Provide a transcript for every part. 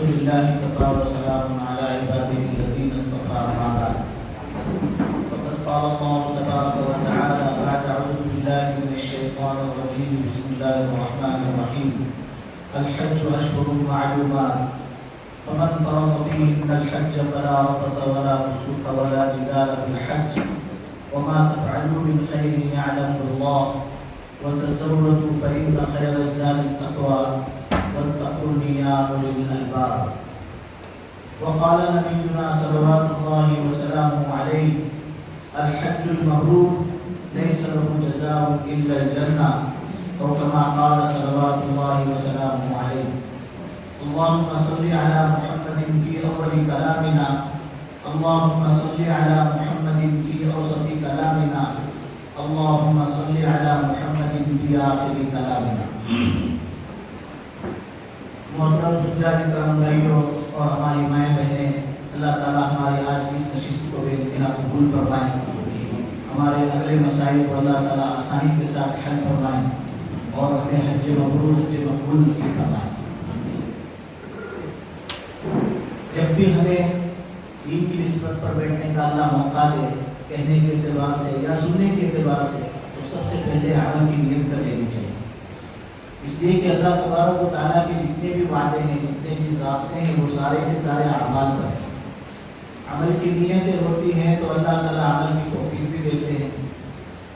لله كفى وسلام على عباده الذين اصطفى أما بعد فقد قال الله تبارك وتعالى بعد أعوذ بالله من الشيطان الرجيم بسم الله الرحمن الرحيم الحج أشهر معلومات فمن فرض فيهن الحج فلا رفث ولا فسوق ولا جدال في الحج وما تفعلوا من خير يعلمه الله وتزودوا فإن خير الزاد التقوى واتقون يا أولي الألباب. وقال نبينا صلوات الله وسلامه عليه الحج المبرور ليس له جزاء إلا الجنة أو كما قال صلوات الله وسلامه عليه. اللهم صل على محمد في أول كلامنا اللهم صل على محمد في أوسط كلامنا اللهم صل على محمد في آخر كلامنا. محترم حجاج کرام بھائیوں اور ہماری مائیں بہنیں، اللہ تعالیٰ ہماری آج کی اس نشست کو بے انتہا قبول فرمائیں، ہمارے اگلے مسائل کو اللہ تعالیٰ آسانی کے ساتھ حل فرمائیں اور ہمیں حج مبرور حج مقبول نصیب فرمائیں. جب بھی ہمیں دین کی نسبت پر بیٹھنے کا اللہ موقع دے، کہنے کے اعتبار سے یا سننے کے اعتبار سے، تو سب سے پہلے عمل کی نیت کر لینی چاہیے. اس لیے کہ اللہ تبارک و تعالیٰ کے جتنے بھی وعدے ہیں، جتنے بھی ضابطے ہیں، وہ سارے کے سارے اعمال پر ہیں. عمل کی نیتیں ہوتی ہیں تو اللہ تعالیٰ عمل کی توفیق بھی دیتے ہیں،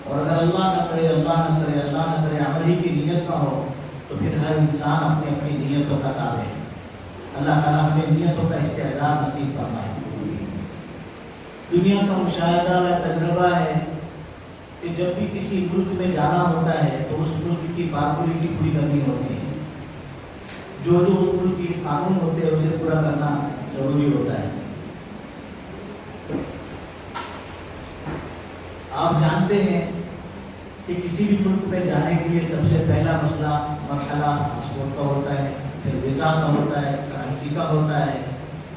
اور اگر اللہ نہ کرے عمل ہی کی نیت نہ ہو تو پھر ہر انسان اپنی اپنی نیتوں کا تابع ہے. اللہ تعالیٰ ہمیں نیتوں کا استعداد نصیب فرمائے. دنیا کا مشاہدہ ہے، تجربہ ہے کہ جب بھی کسی ملک میں جانا ہوتا ہے تو اس ملک کی پاکیزگی پوری کرنی ہوتی ہے. جو اس ملک کے قانون ہوتے ہیں اسے پورا کرنا ضروری ہوتا ہے. آپ جانتے ہیں کہ کسی بھی ملک میں جانے کے لیے سب سے پہلا مسئلہ مرحلہ پاسپورٹ کا ہوتا ہے، پھر ویزا کا ہوتا ہے، کرنسی کا ہوتا ہے،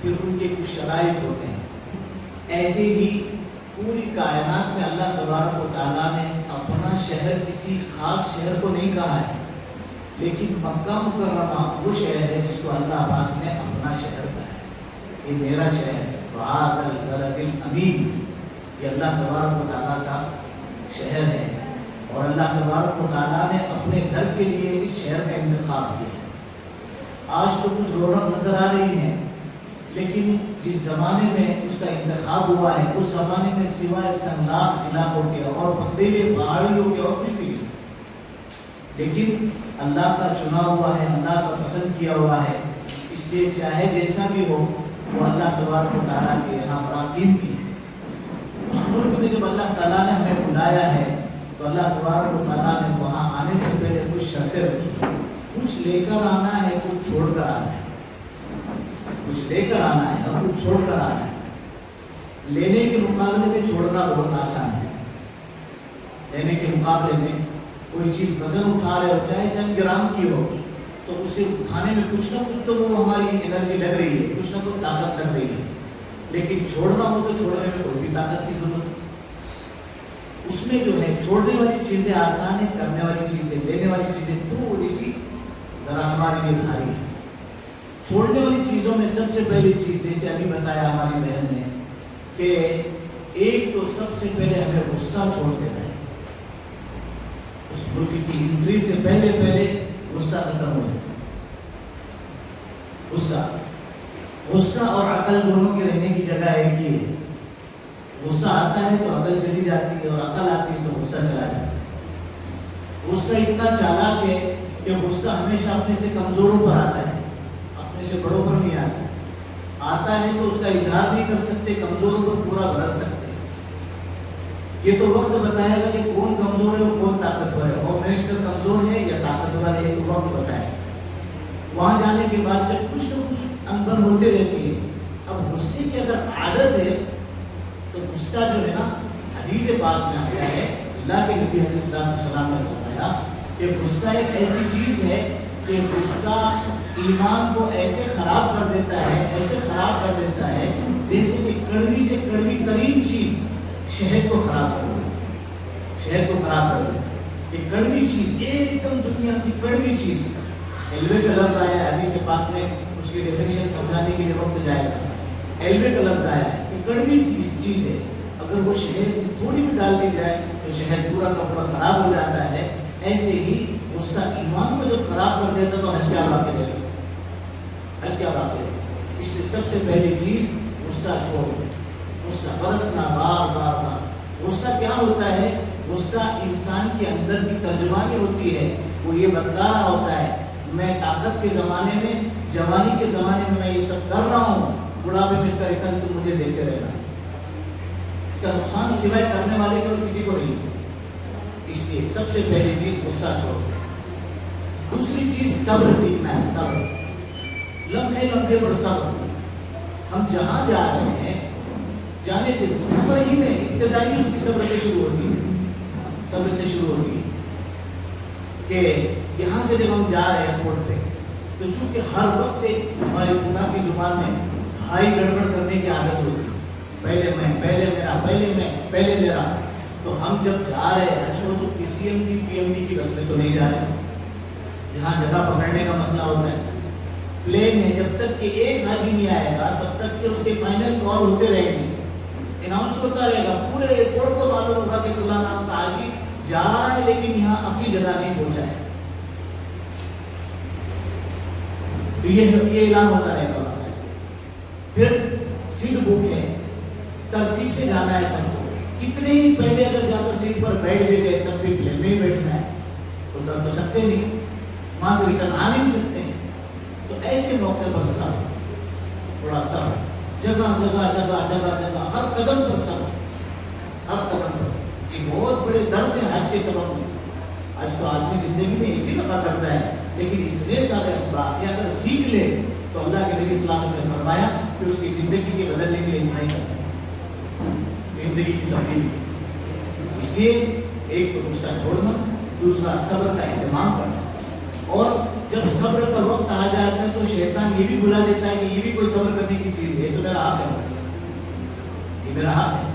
پھر ان کے کچھ شرائط ہوتے ہیں. ایسے ہی پوری کائنات میں اللہ تبارک و تعالیٰ نے اپنا شہر کسی خاص شہر کو نہیں کہا ہے، لیکن مکہ مکرمہ وہ شہر ہے جس کو اللہ پاک نے اپنا شہر کہا ہے. یہ میرا شہر ہے، وَهَٰذَا الْبَلَدُ الْأَمِينُ. یہ اللہ تبارک و تعالیٰ کا شہر ہے، اور اللہ تبارک و تعالیٰ نے اپنے گھر کے لیے اس شہر کا انتخاب کیا ہے. آج تو کچھ رونق نظر آ رہی ہے، لیکن جس زمانے میں اس کا انتخاب ہوا ہے اس زمانے میں سوائے سنگلاخ علاقوں کے اور پتھریلے پہاڑیوں کے اور کچھ بھی نہیں. لیکن اللہ کا چنا ہوا ہے، اللہ کا پسند کیا ہوا ہے، اس لیے چاہے جیسا بھی ہو وہ اللہ تبارک و تعالیٰ کے یہاں بڑا قیمتی ہے. اس ملک میں جب اللہ تعالیٰ نے ہمیں بلایا ہے تو اللہ تبارک و تعالیٰ نے وہاں آنے سے پہلے کچھ شرطیں رکھی ہیں. کچھ لے کر آنا ہے، کچھ چھوڑ کر آنا ہے. کچھ لے کر آنا ہے اور کچھ چھوڑ کر آنا ہے. لینے کے مقابلے میں چھوڑنا بہت آسان ہے. لینے کے مقابلے میں کوئی چیز وزن اٹھا رہے ہو، چاہے چند گرام کی ہو، تو اسے اٹھانے میں کچھ نہ کچھ تو وہ ہماری انرجی لگ رہی ہے، کچھ نہ کچھ طاقت لگ رہی ہے. لیکن چھوڑنا ہو تو چھوڑنے میں کوئی بھی طاقت کی ضرورت نہیں. اس میں جو ہے چھوڑنے والی چیزیں آسان ہے، کرنے والی چیزیں، لینے والی چیزیں تھوڑی سی ذرا ہمارے لیے بھاری ہے. چھوڑنے والی چیزوں میں سب سے پہلی چیز، جیسے ابھی بتایا ہماری بہن نے، کہ ایک تو سب سے پہلے ہمیں غصہ چھوڑ دینا ہے. اس ملک کی انٹری سے پہلے غصہ ختم ہو جائے. غصہ اور عقل دونوں کے رہنے کی جگہ ایک ہی ہے. غصہ آتا ہے تو عقل چلی جاتی ہے، اور عقل آتی ہے تو غصہ چلا جاتا ہے. غصہ اتنا چالاک ہے کہ غصہ ہمیشہ اپنے سے کمزوروں پر آتا ہے، اپنے سے بڑوں پر نہیں آتا. آتا ہے تو اس کا اظہار نہیں کر سکتے، کمزوروں پر پورا برس سکتے. یہ تو وقت بتائے گا کہ کون کمزور ہے اور کون طاقتور ہے، ہوم منسٹر کمزور ہے یا طاقتور ہے، یہ تو وقت بتائے گا. وہاں جانے کے بعد جب کچھ نہ کچھ انبن ہوتے رہتی ہے. اب غصے کی اگر عادت ہے تو غصہ جو ہے نا، حدیث پاک میں آیا ہے، اللہ کے نبی علیہ السلام نے بتایا کہ غصہ ایک ایسی چیز ہے کہ غصہ ایمان کو ایسے خراب کر دیتا ہے جیسے کہ کڑوی سے کڑوی ترین چیز شہد کو خراب کر دیتا ہے. یہ کڑوی چیز، ایک دم دنیا کی کڑوی چیز. حلوے کا لفظ آیا حدیث پاک میں، اس کی ڈیفینیشن سمجھانے کے لیے وقت جائے گا. ایلوے کا لفظ آیا ہے کہ کڑوی چیز ہے, اگر وہ شہد تھوڑی بھی ڈال دی جائے تو شہد پورا کا پورا خراب ہو جاتا ہے. ایسے ہی غصہ ایمان کو جب خراب کر دیتا تو حج کیا بات کرے گا, حج کیا بات کرے گا. اس لیے سب سے پہلی چیز غصہ چھوڑ دے. غصہ برسنا بار بار بار. غصہ کیا ہوتا ہے؟ غصہ انسان کے اندر کی ترجمانی ہوتی ہے. وہ یہ بتلا رہا ہوتا ہے میں طاقت کے زمانے میں, جوانی کے زمانے میں یہ سب کر رہا ہوں, بڑھاپے میں اس کا ریٹرن تو مجھے دیتے رہنا. اس کا نقصان سوائے کرنے والے کو اور کسی کو نہیں. اس لیے سب سے پہلی چیز غصہ چھوڑو. دوسری چیز صبر سیکھنا ہے. صبر, لمحے لمحے پر صبر. ہم جہاں جا رہے ہیں جانے سے سفر ہی میں ابتدائی اس کی صبر سے شروع ہوتی ہے. صبر سے شروع ہوتی ہے کہ یہاں سے جب ہم جا رہے ہیں ایئرپورٹ پہ تو چونکہ ہر وقت ہماری گناہ کی زبان میں ہائی گڑبڑ کرنے کی عادت ہوتی ہے. پہلے میں, پہلے میرا, پہلے میں, پہلے میرا. تو ہم جب جا رہے ہیں اچھا تو پی سی ایم کی, پی ایم ڈی کی بس میں تو نہیں جا رہے جہاں جگہ پکڑنے کا مسئلہ ہوتا ہے. پلین میں جب تک کہ ایک حاجی نہیں آئے گا تب تک کہ اس کے فائنل کال ہوتے رہیں گے, اناؤنس ہوتا رہے گا, پورے ایئرپورٹ کو معلوم ہوگا کہ فلاں نام کا حاجی جا رہا ہے لیکن یہاں اپنی جگہ نہیں پہنچا ہے. تو یہ اعلان ہوتا رہے گا. پھر سیٹ بک ہے, ترتیب سے جانا ہے سب کو. کتنے ہی پہلے اگر جا کر سیٹ پر بیٹھ بھی گئے تب بھی پلین میں ہی بیٹھنا ہے. اتر تو سکتے نہیں, وہاں سے ریٹرن آ نہیں سکتے. تو ایسے موقع پر سب تھوڑا سب, جگہ جگہ جگہ جگہ جگہ ہر قدم پر سب, ہر قدم پر. یہ بہت بڑے درس ہیں حج کے سبب میں. آج تو آدمی زندگی میں ایک ہی دفعہ کرتا ہے لیکن اتنے سارے اسباب کہ اگر سیکھ لے تو اللہ کے نبی صلی اللہ علیہ وسلم نے فرمایا کہ اس کی زندگی کے بدلنے کے لیے اتنا ہی کرتا ہے, زندگی کی تبدیلی. اس لیے ایک تو غصہ چھوڑنا, دوسرا صبر کا اہتمام کرنا. اور جب صبر کا وقت آ جاتا ہے تو شیطان یہ بھی بلا دیتا ہے کہ یہ بھی کوئی صبر کرنے کی چیز ہے, تو میرا ہاتھ ہے, یہ میرا ہاتھ ہے,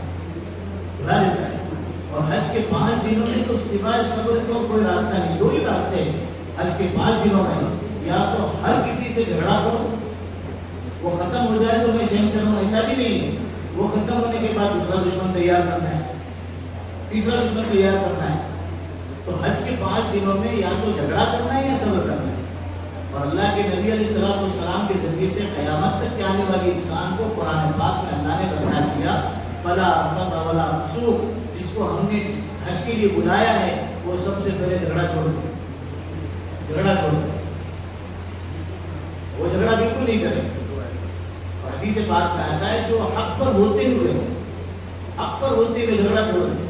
بلا دیتا ہے. اور حج کے 5 دنوں میں تو سوائے صبر کا کوئی راستہ نہیں. 2 ہی راستے ہیں حج کے 5 دنوں میں. یا تو ہر کسی سے جھگڑا کرو, وہ ختم ہو جائے تو میں شیم سے رہوں, ایسا بھی نہیں ہے. وہ ختم ہونے کے بعد دوسرا دشمن تیار کرنا ہے, تیسرا دشمن تیار کرنا ہے. تو حج کے 5 دنوں میں یا تو جھگڑا کرنا ہے یا صبر کرنا ہے. اور اللہ کے نبی علیہ الصلوۃ والسلام کے ذریعے سے قیامت تک کے آنے والے انسان کو قرآن پاک میں اللہ نے بتا دیا فلا رفث ولا فسوق. جس کو ہم نے حج کے لیے بلایا ہے وہ سب سے پہلے جھگڑا چھوڑ دے, جھگڑا چھوڑ دے, وہ جھگڑا بالکل نہیں کرے. اور حدیث پاک میں آتا ہے جو حق پر ہوتے ہوئے, حق پر ہوتے ہوئے جھگڑا چھوڑ دے,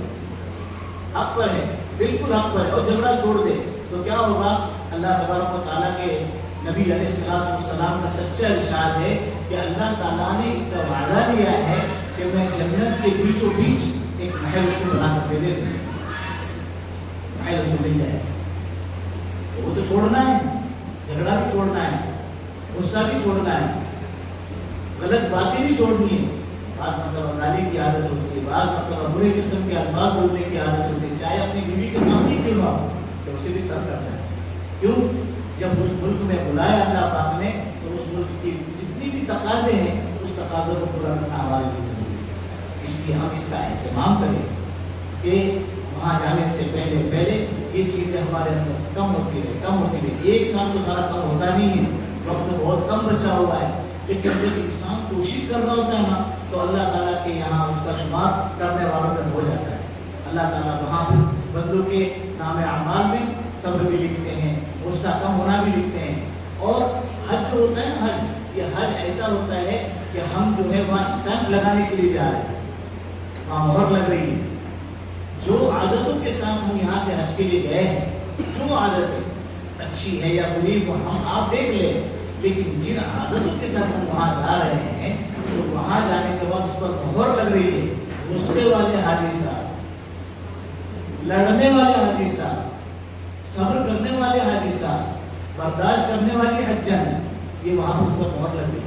حق پر ہے, بالکل حق پر ہے, اور جھگڑا چھوڑ دے تو کیا ہوگا؟ اللہ تبارک و تعالیٰ کے نبی علیہ السلام کا سچا ارشاد ہے کہ اللہ تعالیٰ نے اس کا وعدہ لیا ہے کہ میں جنت کے بیچوں بیچ ایک محل اس کو بنا کر دے دوں, محل اس کو مل جائے. وہ تو چھوڑنا ہے, جھگڑا بھی چھوڑنا ہے, غصہ بھی چھوڑنا ہے, غلط باتیں بھی چھوڑنی ہے. بعض مطلب گالی کی عادت ہوتی ہے, بعض مطلب برے قسم کے الفاظ بولنے کی عادت ہوتی ہے, چاہے اپنی بیوی کے سامنے کیوں نہ ہو, تو اسے بھی ترک کرنا ہے. کیوں؟ جب اس ملک میں بلایا اللہ پاک نے تو اس ملک کی جتنی بھی تقاضے ہیں اس تقاضوں کو پورا کرنا ہمارے لیے ضروری ہے. اس لیے ہم اس کا اہتمام کریں کہ وہاں جانے سے پہلے یہ چیزیں ہمارے اندر کم ہوتی رہے, کم ہوتی رہے. ایک سال تو سارا کم ہوتا نہیں ہے, وقت بہت کم بچا ہوا ہے, لیکن جب انسان کوشش کر رہا ہوتا ہے نا تو اللہ تعالیٰ کے یہاں اس کا شمار کرنے والوں میں ہو جاتا ہے. اللہ تعالیٰ وہاں پہ بندوں کے نام اعمال میں صبر بھی لکھتے ہیں, غصہ کم ہونا بھی لکھتے ہیں. اور حج جو ہوتا ہے نا, حج, یہ حج ایسا ہوتا ہے کہ ہم جو ہے وہاں اسٹیمپ لگانے کے لیے جا رہے ہیں, وہاں مہر لگ رہی ہے. جو عادتوں کے ساتھ ہم یہاں سے حج کے لیے گئے ہیں, جو عادتیں اچھی ہے یا بری وہ ہم آپ دیکھ لیں, لیکن جن عادتوں کے ساتھ ہم وہاں جا رہے ہیں تو وہاں جانے کے بعد اس پر مہر لگ رہی ہے. غصے والے حاجی صاحب, لڑنے والے حاجی صاحب, صبر کرنے والے حاجی صاحب, برداشت کرنے والی حجن, یہ وہاں پر اس پر مہر لگ گئی.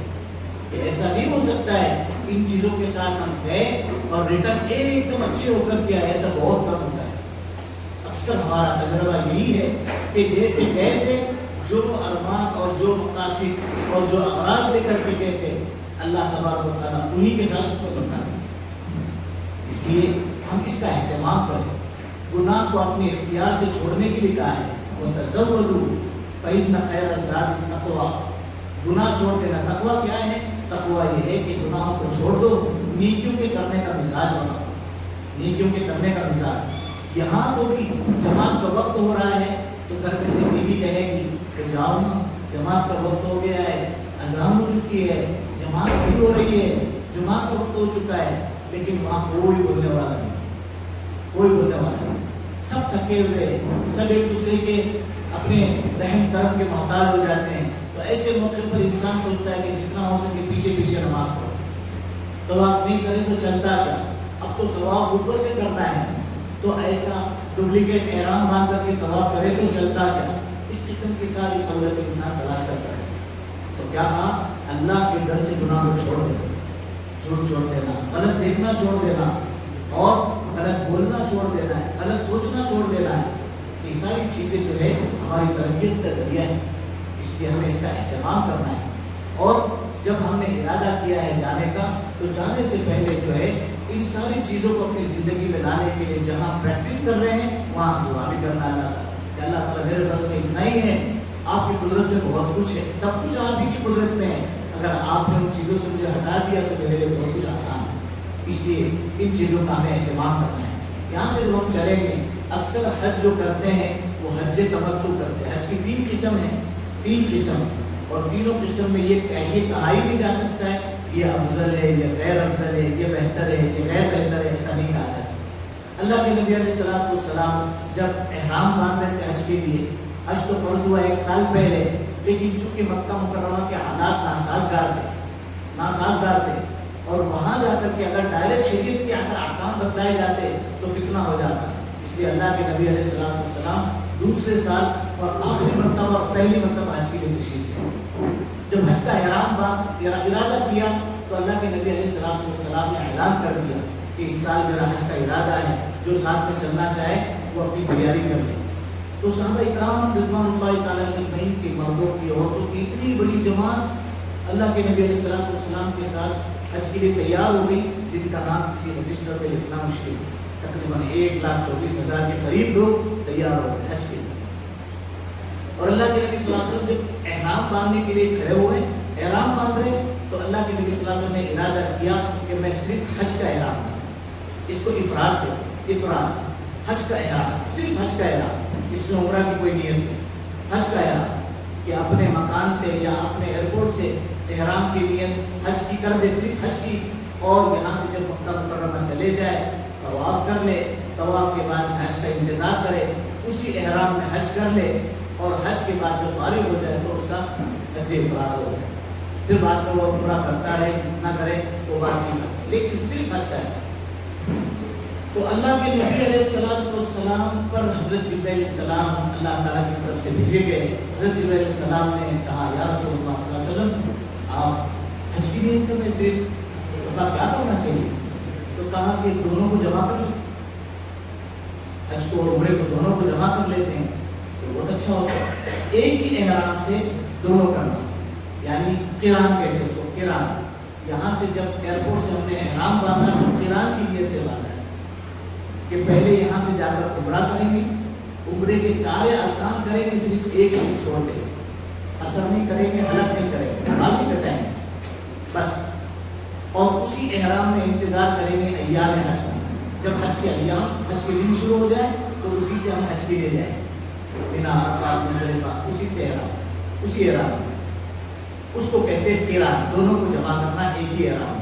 کہ ایسا نہیں ہو سکتا ہے ان چیزوں کے ساتھ ہم گئے اور ریٹرن ایک دم اچھے ہو کر کیا, ایسا بہت کم ہوتا ہے. اکثر ہمارا تجربہ یہی ہے کہ جیسے گئے تھے جو ارمان اور جو مقاصد اور جو اغراض لے کر کے گئے تھے اللہ تبارک و تعالیٰ انہی کے ساتھ کو کرنا ہے. اس لیے ہم اس کا اہتمام کریں. گناہ کو اپنے اختیار سے چھوڑنے کے لیے کہا ہے وَتَزَوَّدُوا فَإِنَّ خَيْرَ الزَّادِ التَّقْوَىٰ. گناہ چھوڑ دینا. تقویٰ کیا ہے؟ تقویٰ یہ ہے کہ گناہوں کو چھوڑ دو, نیکیوں کے کرنے کا مزاج بناؤ. نیکیوں کے کرنے کا مزاج. یہاں تو بھی جماعت کا وقت ہو رہا ہے تو گھر میں سے بیوی کہے گی کہ جاؤ نا, جماعت کا وقت ہو گیا ہے, اذان ہو چکی ہے, جماعت بھی ہو رہی ہے, جماعت کا وقت ہو چکا ہے, لیکن وہاں کوئی بولنے والا نہیں, کوئی بولنے والا نہیں. سب تھکے ہوئے, سب ایک دوسرے کے اپنے رحم کرم کے محتاج ہو جاتے ہیں. تو ایسے موقع پر انسان سوچتا ہے کہ جتنا ہو سکے پیچھے پیچھے نماز پڑھو. طواف نہیں کرے تو چلتا کیا, اب تو طواف اوپر سے کرنا ہے, تو ایسا ڈپلیکیٹ احرام باندھ کر کے طواف کرے تو چلتا کیا. اس قسم کی ساری سہولت انسان تلاش کرتا ہے. تو کیا کہا, اللہ کے ڈر سے گناہ کو چھوڑ دینا, جھوٹ چھوڑ دینا, غلط دیکھنا چھوڑ دینا, اور غلط بولنا چھوڑ دینا ہے, غلط سوچنا چھوڑ دینا ہے. یہ ساری چیزیں جو ہے ہماری تربیت کا ذریعہ ہے, اس لیے ہمیں اس کا اہتمام کرنا ہے. اور جب ہم نے ارادہ کیا ہے جانے کا تو جانے سے پہلے جو ہے ان ساری چیزوں کو اپنی زندگی میں لانے کے لیے جہاں پریکٹس کر رہے ہیں وہاں دعا بھی کرنا کہ اللہ تعالیٰ میرے بس میں اتنا ہی ہے, آپ کی قدرت میں بہت کچھ ہے, سب کچھ آپ ہی کی قدرت میں ہے, اگر آپ نے ان چیزوں سے مجھے ہٹا دیا تو میرے لیے بہت کچھ آسان ہے. اس لیے ان چیزوں کا ہمیں اہتمام کرنا ہے. یہاں سے جو ہم چلیں گے, اکثر حج جو کرتے ہیں وہ حج تمتع کرتے ہیں. حج کی 3 قسم ہیں, 3 قسم, اور تینوں قسم میں یہ کہا ہی نہیں جا سکتا ہے یہ افضل ہے, یہ غیر افضل ہے, یہ بہتر ہے, یہ غیر بہتر ہے, ایسا نہیں کہا جا سکتا. اللہ کے نبی علیہ السلام جب احرام باندھ رہے تھے حج کے لیے, حج تو فرض ہوا 1 سال پہلے, لیکن چونکہ مکہ مکرمہ کے حالات ناسازگار تھے, اور وہاں جا کر کے اگر ڈائریکٹ شریعت کے احکام بتلائے جاتے تو فتنہ ہو جاتا. اس لیے اللہ کے نبی علیہ السلام دوسرے سال اور آخری مرتبہ پہلی مرتبہ حج کے لیے تشریف لائے. جب حج کا ارادہ کیا تو اللہ کے نبی علیہ السلام نے اعلان کر دیا کہ اس سال میرا حج کا ارادہ ہے, جو ساتھ میں چلنا چاہے وہ اپنی تیاری کر لے. تو صحابہ اکرام رضوان اللہ تعالیٰ اجمعین کی, مردوں کی, عورتوں کی اتنی بڑی جماعت اللہ کے نبی علیہ السلام کے ساتھ حج کے لیے تیار ہو گئی, جن کا نام کسی رجسٹر پہ لکھنا مشکل ہے. تقریباً 1,24,000 کے قریب لوگ تیار ہو گئے حج کے لیے. اور اللہ کے نبی صلی اللہ علیہ وسلم جب احرام باندھنے کے لیے کھڑے ہوئے, احرام باندھ رہے, تو اللہ کے نبی صلی اللہ علیہ وسلم نے ارادہ کیا کہ میں صرف حج کا احرام باندھوں. اس کو افراد کہتے ہیں, افراد, حج کا احرام, صرف حج کا احرام. اس میں عمرہ کی کوئی نیت نہیں, حج کا احرام کہ اپنے مکان سے یا اپنے ایئرپورٹ سے احرام کی نیت حج کی کر دے, صرف حج کی, اور یہاں سے جب مکہ مکرمہ چلے جائے طواف کر لے, طواف کے بعد حج کا انتظار کرے, اسی احرام میں حج کر لے, اور حج کے بعد جب فارغ ہو جائے تو اس کا حج افراد ہو جائے. پھر بعد میں وہ عمرہ کرتا رہے نہ کرے وہ بات نہیں کرتے, لیکن صرف حج کا ہے. تو اللہ کے نبی علیہ السلام پر حضرت جبرائیل علیہ السلام اللہ تعالیٰ کی طرف سے بھیجے گئے. حضرت جبرائیل علیہ السلام نے کہا یا رسول اللہ صلی اللہ علیہ وسلم آپ حج کی نیت کرنے سے کیا کرنا چاہیے؟ تو کہا کہ دونوں کو جمع کر لیں, حج کو اور عمرے کو دونوں کو جمع کر لیتے ہیں تو بہت اچھا ہوتا ہے. ایک ہی احرام سے دونوں کرنا, یعنی قران کہتے ہیں اس کو, قران. یہاں سے جب ایئرپورٹ سے ہم نے احرام باندھا تو قران کی نیت سے باندھا ہے کہ پہلے یہاں سے جا کر عمرہ کریں گے, عمرے کے سارے ارکان کریں گے, صرف ایک چیز چھوڑ دیں گے, اثر نہیں کریں گے, حلق نہیں کریں گے, بال نہیں کٹائیں گے بس. اور اسی احرام میں انتظار کریں گے ایام حج کا. جب حج کے ایام, حج کے دن شروع ہو جائے تو اسی سے ہم حج کے لیے جائیں گے, بنا عرفات مزدلفہ, اسی سے احرام, اسی احرام اس کو کہتے ہیں قران, دونوں کو جمع کرنا ایک ہی احرام.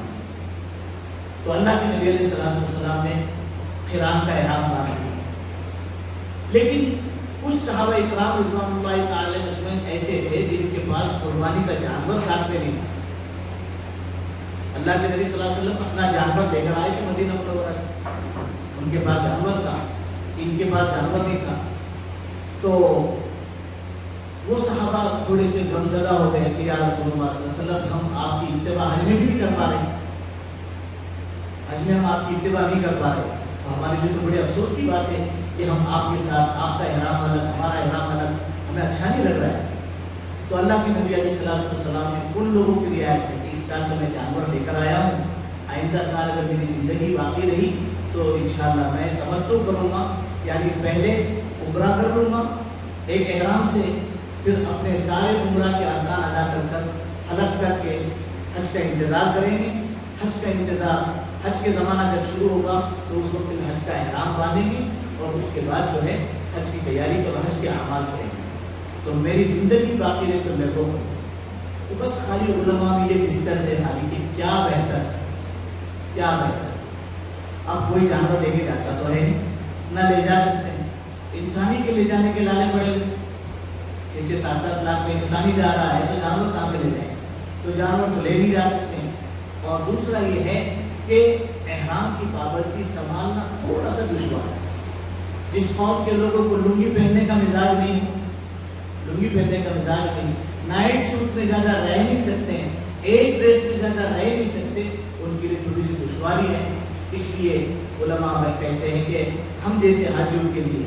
تو اللہ کے نبی علیہ السلام نے قران کا احرام باندھ لیا. لیکن کچھ صحابہ اکرام رضوان اللہ تعالی اجمعین ایسے تھے جن کے پاس قربانی کا جانور ساتھ میں نہیں تھا. اللہ کے نبی صلی اللہ علیہ وسلم اپنا جانور لے کر آئے تھے مدینہ منورہ سے, ان کے پاس جانور تھا, ان کے پاس جانور نہیں تھا. تو وہ صحابہ تھوڑے سے غمزدہ ہو گئے کہ یا رسول اللہ صلی اللہ علیہ وسلم ہم آپ کی اتباع حج میں بھی نہیں کر پا رہے, حج میں ہم آپ کی اتباع نہیں کر پا رہے. تو ہمارے لیے تو بڑے افسوس کی بات ہے کہ ہم آپ کے ساتھ, آپ کا احرام الگ, ہمارا احرام الگ, ہمیں اچھا نہیں لگ رہا ہے. تو اللہ کے نبی علیہ السلام نے ان لوگوں کی رعایت کی کہ اس سال تو میں جانور لے کر آیا ہوں، آئندہ سال اگر میری زندگی باقی رہی تو انشاءاللہ میں تمتع کروں گا، یعنی پہلے عمرہ کر لوں گا ایک احرام سے، پھر اپنے سارے عمرہ کے ارکان ادا کر حلق کر کے حج کا انتظار کریں گے۔ حج کا انتظار، حج کے زمانہ جب شروع ہوگا تو اس وقت میں حج کا احرام باندھیں گے اور اس کے بعد جو ہے حج کی تیاری اور حج کے اعمال کریں گے۔ تو میری زندگی باقی رہے تو میں وہ کروں۔ تو بس خالی علماء میں یہ ڈسکس ہے خالی کہ کیا بہتر، کیا بہتر۔ اب کوئی جانور لے کے جاتا تو ہے نہ لے جا سکتے ہیں، انسانی کے لے جانے کے لانے پڑے، 6-7 لاکھ میں انسانی جا رہا ہے تو جانور کہاں سے لے جائیں؟ تو جانور تو لے نہیں جا سکتے ہیں۔ اور دوسرا یہ ہے کہ احرام کی پابندی سنبھالنا تھوڑا سا دشوار ہے۔ جس قوم کے لوگوں کو لنگی پہننے کا مزاج نہیں، لنگی پہننے کا مزاج نہیں، نائٹ سوٹ میں زیادہ رہ نہیں سکتے ہیں، ایک ڈریس میں زیادہ رہ نہیں سکتے، ان کے لیے تھوڑی سی دشواری ہے۔ اس لیے علماء کہتے ہیں کہ ہم جیسے حاجیوں کے لیے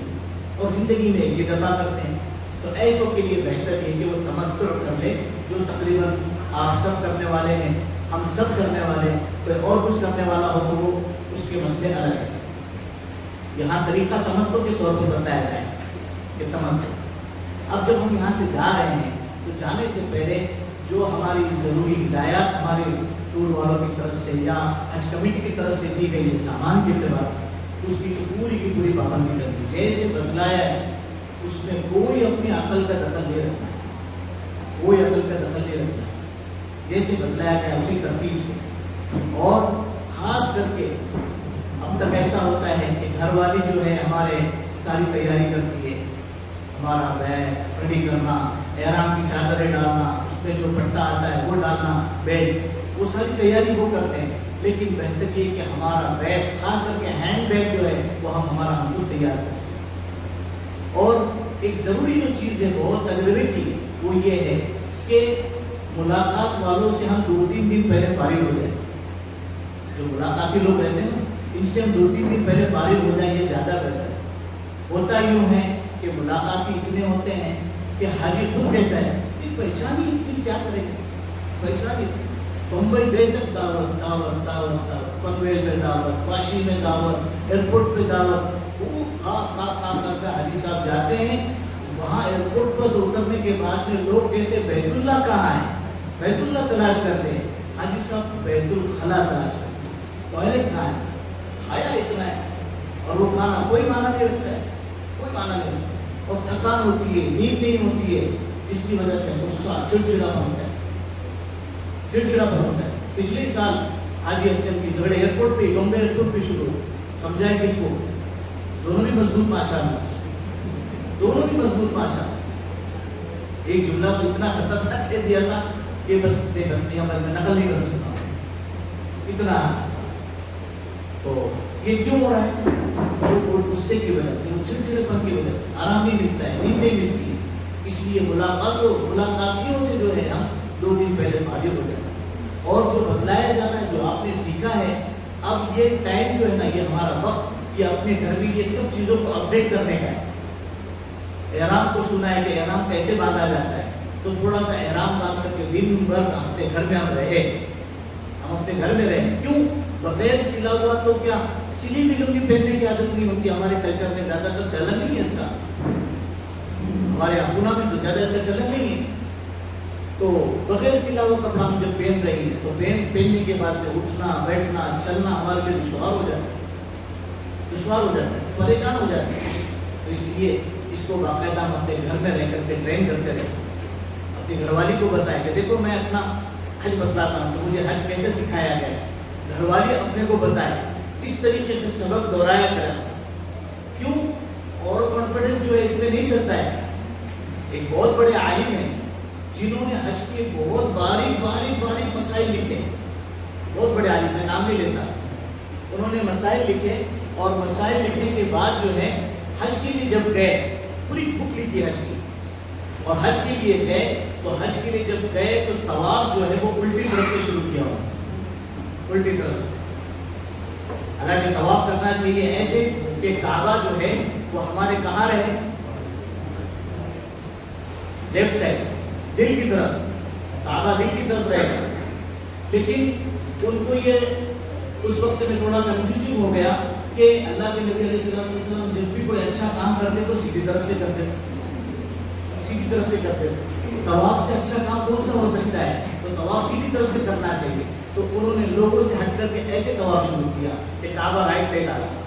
اور زندگی میں ایک دفعہ کرتے ہیں تو ایسوں کے لیے بہتر ہے کہ وہ تمتع کر لے، جو تقریباً آپ سب کرنے والے ہیں، ہم سب کرنے والے ہیں، کوئی اور کچھ کرنے والا ہو تو وہ اس کے مسئلے الگ ہیں۔ یہاں طریقہ تمتع کے طور پر بتایا جائے کہ تمتع۔ اب جب ہم یہاں سے جا رہے ہیں تو جانے سے پہلے جو ہماری ضروری ہدایات ہمارے ٹور والوں کی طرف سے یا حج کمیٹی کی طرف سے دی گئی ہے سامان کے اعتبار سے، اس کی پوری کی پوری پابندی کرنی، جیسے بتلایا ہے اس میں کوئی اپنی عقل کا دخل نہیں رکھنا ہے، کوئی عقل کا دخل نہیں رکھنا ہے، جیسے بتلایا گیا اسی ترتیب سے۔ اور خاص کر کے اب تک ایسا ہوتا ہے کہ گھر والی جو ہے ہمارے ساری تیاری کرتی ہے، ہمارا بیگ ریڈی کرنا، احرام کی چادریں ڈالنا، اس میں جو پٹا آتا ہے وہ ڈالنا، بیگ، وہ ساری تیاری وہ کرتے ہیں، لیکن بہتر یہ کہ ہمارا بیگ، خاص کر کے ہینڈ بیگ جو ہے وہ ہم خود تیار کریں۔ اور ایک ضروری جو چیز ہے بہت تجربے کی وہ یہ ہے کہ ملاقات والوں سے ہم 2-3 دن پہلے فارغ ہو جائیں۔ جو ملاقاتی لوگ رہتے ہیں ان سے ہم 2-3 دن پہلے فارغ ہو جائیں، یہ زیادہ بہتر ہے۔ ہوتا یوں ہے کہ ملاقاتی اتنے ہوتے ہیں کہ حاجی خود کہتا ہے کہ پہچان ہی اتنی کیا کریں گے، پہچان ہی بمبئی گئے تک دعوت دعوت دعوت دعوت، پنویل میں دعوت، کاشی میں دعوت، ایئرپورٹ پہ دعوت، وہ کر حاجی صاحب جاتے ہیں وہاں ایئرپورٹ پر اترنے کے بعد میں لوگ کہتے ہیں بیت اللہ کہاں ہے، بیت اللہ تلاش کرتے ہیں، حاجی صاحب بیت الخلا تلاش کرتے ہیں، ٹوائلٹ کہاں ہے، کھایا اتنا ہے، اور وہ کھانا کوئی معنی نہیں رکھتا ہے، کوئی معنی نہیں رکھتا، اور تھکان ہوتی ہے، نیند نہیں ہوتی ہے، جس کی وجہ سے غصہ چڑچڑا ہوتا ہے، چڑچڑا ہوتا ہے۔ پچھلے سال حاجی اچن کی جھگڑے ایئرپورٹ پہ، بمبئی ایئرپورٹ پہ شروع ہو، سمجھائے کس کو، دونوں بھی مضبوط ماشاءاللہ، دونوں بھی مضبوط ماشاءاللہ۔ ایک جملہ تو اتنا خطرناک کہہ دیا تھا کہ بس اپنی عمل میں نقل نہیں کر سکتا، اتنا۔ تو یہ کیوں ہو رہا ہے؟ وہ غصے کی وجہ سے، وہ چڑچڑے پن کی وجہ سے، آرام نہیں ملتا ہے، نیند نہیں ملتی ہے، اس لیے ملاقاتیوں سے جو ہے ہم 2 دن پہلے فارغ ہو جائیں۔ اور جو بتلایا جانا ہے، جو آپ نے سیکھا ہے، اب یہ ٹائم جو ہے نا، یہ ہمارا وقت، یہ اپنے گھر میں یہ سب چیزوں کو اپڈیٹ کرنے کا ہے۔ احرام کو سنا ہے کہ احرام کیسے باندھا جاتا ہے، تو تھوڑا سا احرام باندھ کر کے دن بھر اپنے گھر میں ہم رہے، ہم اپنے گھر میں رہیں۔ کیوں؟ بغیر سلا ہوا تو کیا سلی بھی لنگی پہننے کی عادت نہیں ہوتی، ہمارے کلچر میں زیادہ تر چلن نہیں ہے اس کا، ہمارے اپنا میں تو زیادہ اس کا چلن نہیں ہے۔ تو بغیر سلا ہوا کپڑا ہم جب پہن رہے ہیں تو پہننے کے بعد میں اٹھنا بیٹھنا چلنا ہمارے لیے دشوار ہو جاتا ہے، دشوار ہو جاتا ہے، پریشان ہو جاتے ہیں۔ تو اس لیے اس کو باقاعدہ ہم اپنے گھر میں رہ کر کے ٹرین کرتے رہے، اپنی گھر والی کو بتائیں کہ دیکھو میں اپنا حج بتلاتا ہوں تو مجھے حج کیسے سکھایا گیا ہے، گھر والی اپنے کو بتائیں، اس طریقے سے سبق دہرایا کریں۔ کیوں؟ اور کانفیڈنس جو ہے اس میں نہیں چلتا ہے۔ ایک بہت بڑے عالم ہیں جنہوں نے حج کے بہت باریک مسائل لکھے، بہت بڑے عالم، میں نام نہیں لیتا، انہوں نے مسائل لکھے، اور مسائل لکھنے کے بعد جو ہے حج کے لیے جب گئے، پوری بک لکھی حج کی، اور حج کے لیے گئے تو حج کے لیے جب گئے تو طواف جو ہے وہ الٹی طرف سے شروع کیا ہوا، الٹی طرف سے۔ حالانکہ طواف کرنا چاہیے ایسے کہ کعبہ جو ہے وہ ہمارے کہاں رہے، لیفٹ سائڈ، دل کی طرف، کعبہ دل کی طرف رہے گا. لیکن ان کو یہ اس وقت میں تھوڑا کنفیوژن ہو گیا کہ اللہ کے نبی علیہ السلام جب بھی کوئی اچھا کام کرتے تو سیدھی طرف سے کرتے، سیدھی طرف سے کرتے. طواف سے اچھا کام کون سا ہو سکتا ہے؟ تو طواف سیدھی طرف سے کرنا چاہیے. تو انہوں نے لوگوں سے ہٹ کر کے ایسے طواف شروع کیا کہ کعبہ رائٹ سائڈ آ گیا.